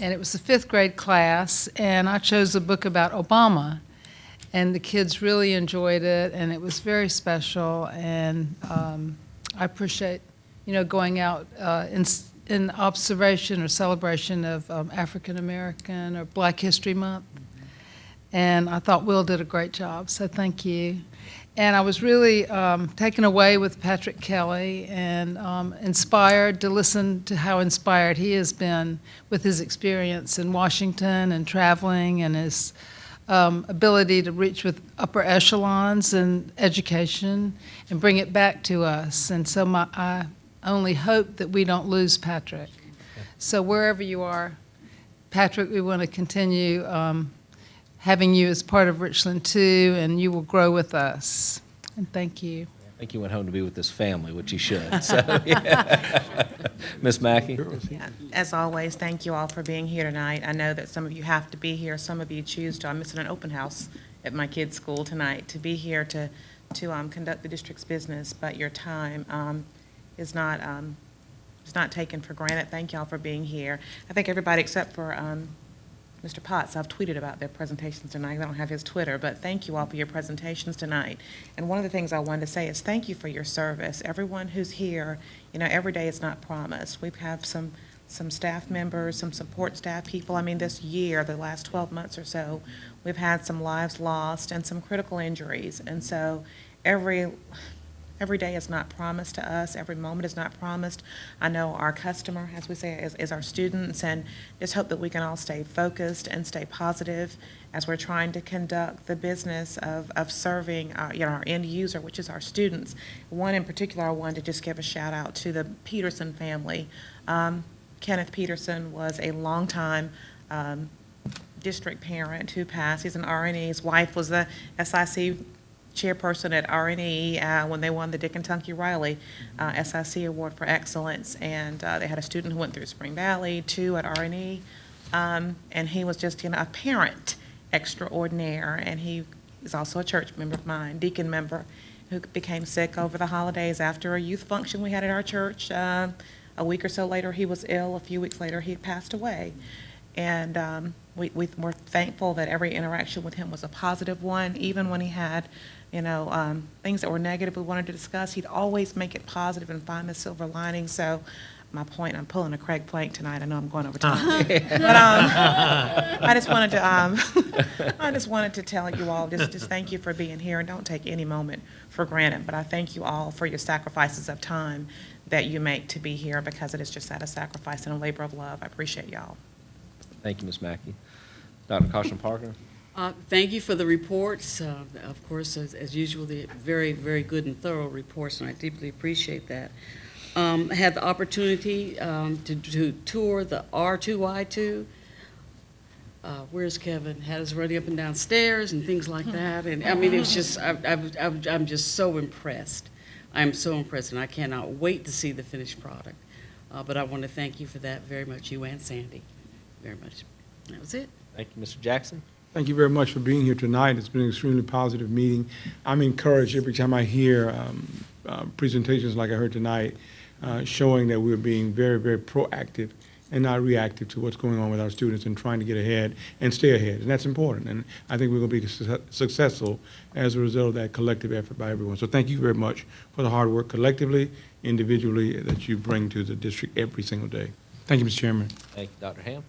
and it was the 5th grade class, and I chose a book about Obama. And the kids really enjoyed it, and it was very special. And I appreciate, going out in observation or celebration of African American or Black History Month. And I thought Will did a great job, so thank you. And I was really taken away with Patrick Kelly and inspired to listen to how inspired he has been with his experience in Washington and traveling and his ability to reach with upper echelons in education and bring it back to us. And so I only hope that we don't lose Patrick. So wherever you are, Patrick, we want to continue having you as part of Richland too, and you will grow with us. And thank you. I think he went home to be with his family, which he should. So, yeah. Ms. Mackey? Yeah, as always, thank you all for being here tonight. I know that some of you have to be here, some of you choose to. I'm missing an open house at my kids' school tonight to be here to conduct the district's business, but your time is not taken for granted. Thank you all for being here. I think everybody except for Mr. Potts, I've tweeted about their presentations tonight. I don't have his Twitter, but thank you all for your presentations tonight. And one of the things I wanted to say is thank you for your service. Everyone who's here, you know, every day is not promised. We have some staff members, some support staff people. I mean, this year, the last 12 months or so, we've had some lives lost and some critical injuries. And so every day is not promised to us. Every moment is not promised. I know our customer, as we say, is our students, and just hope that we can all stay focused and stay positive as we're trying to conduct the business of serving our end user, which is our students. One in particular, I wanted to just give a shout out to the Peterson family. Kenneth Peterson was a longtime district parent who passed. He's an RNE. His wife was the SIC chairperson at RNE when they won the Dick and Tunky Riley SIC Award for Excellence. And they had a student who went through Spring Valley, 2 at RNE. And he was just, you know, a parent extraordinaire. And he is also a church member of mine, deacon member, who became sick over the holidays after a youth function we had at our church. A week or so later, he was ill. A few weeks later, he passed away. And we were thankful that every interaction with him was a positive one, even when he had, you know, things that were negative we wanted to discuss. He'd always make it positive and find the silver lining. So my point, I'm pulling a Craig Plank tonight. I know I'm going over time. But I just wanted to tell you all, just thank you for being here, and don't take any moment for granted. But I thank you all for your sacrifices of time that you make to be here, because it is just that, a sacrifice and a labor of love. I appreciate y'all. Thank you, Ms. Mackey. Dr. Caution Parker. Thank you for the reports. Of course, as usual, the very, very good and thorough reports, and I deeply appreciate that. I had the opportunity to tour the R2Y2. Where's Kevin? Had us running up and down stairs and things like that. And I mean, it was just, I'm just so impressed. I'm so impressed, and I cannot wait to see the finished product. But I want to thank you for that very much, you and Sandy, very much. That was it. Thank you, Mr. Jackson. Thank you very much for being here tonight. It's been an extremely positive meeting. I'm encouraged every time I hear presentations like I heard tonight, showing that we're being very, very proactive and not reactive to what's going on with our students and trying to get ahead and stay ahead. And that's important. And I think we're going to be successful as a result of that collective effort by everyone. So thank you very much for the hard work collectively, individually, that you bring to the district every single day. Thank you, Mr. Chairman. Thank you, Dr. Ham.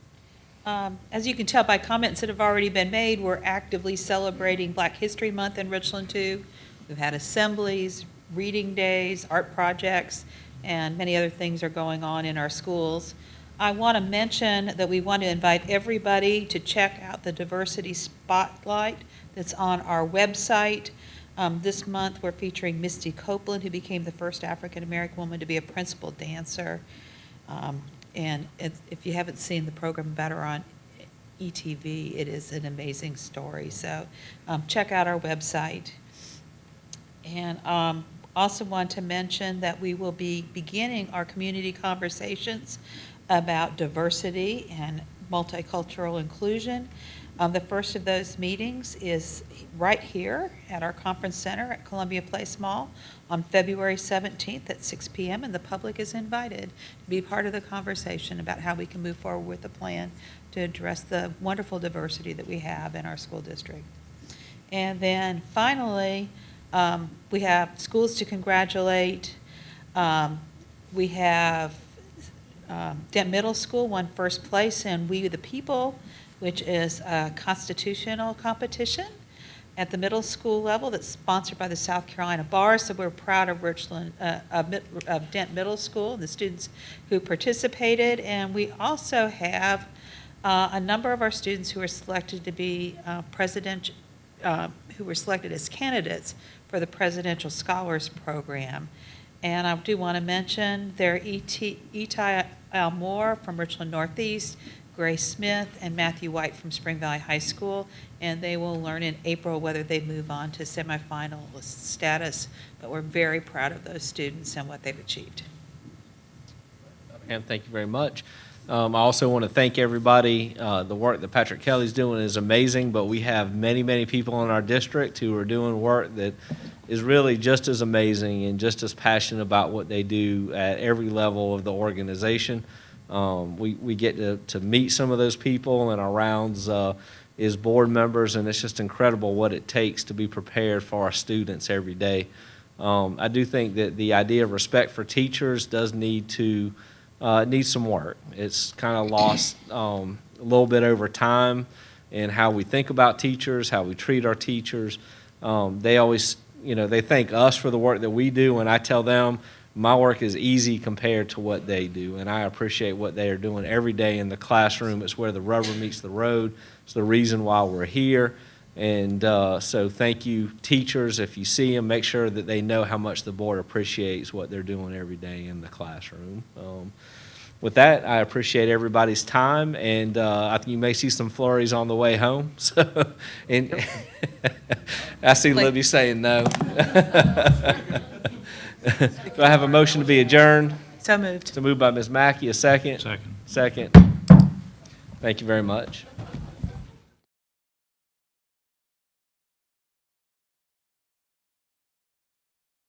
As you can tell by comments that have already been made, we're actively celebrating Black History Month in Richland too. We've had assemblies, reading days, art projects, and many other things are going on in our schools. I want to mention that we want to invite everybody to check out the Diversity Spotlight that's on our website. This month we're featuring Misty Copeland, who became the first African-American woman to be a principal dancer. And if you haven't seen the program about her on ETV, it is an amazing story. So check out our website. And also want to mention that we will be beginning our community conversations about diversity and multicultural inclusion. The first of those meetings is right here at our conference center at Columbia Place Mall on February 17th at 6 p.m. and the public is invited to be part of the conversation about how we can move forward with a plan to address the wonderful diversity that we have in our school district. And then finally, we have schools to congratulate. We have Dent Middle School won first place in We the People, which is a constitutional competition at the middle school level that's sponsored by the South Carolina Bar. So we're proud of Richland, of Dent Middle School, the students who participated. And we also have a number of our students who are selected to be who were selected as candidates for the Presidential Scholars Program. And I do want to mention there are Itai Almore from Richland Northeast, Grace Smith, and Matthew White from Spring Valley High School, and they will learn in April whether they move on to semifinalist status, but we're very proud of those students and what they've achieved. And thank you very much. I also want to thank everybody. The work that Patrick Kelly's doing is amazing, but we have many, many people in our district who are doing work that is really just as amazing and just as passionate about what they do at every level of the organization. We get to meet some of those people in our rounds as board members, and it's just incredible what it takes to be prepared for our students every day. I do think that the idea of respect for teachers does need some work. It's kind of lost a little bit over time in how we think about teachers, how we treat our teachers. They always, they thank us for the work that we do, and I tell them my work is easy compared to what they do, and I appreciate what they are doing every day in the classroom. It's where the rubber meets the road. It's the reason why we're here. And so thank you, teachers. If you see them, make sure that they know how much the board appreciates what they're doing every day in the classroom. With that, I appreciate everybody's time, and I think you may see some flurries on the way home. So, and I see Libby saying no. Do I have a motion to be adjourned? So moved. So moved by Ms. Mackey, a second? Second. Second. Thank you very much.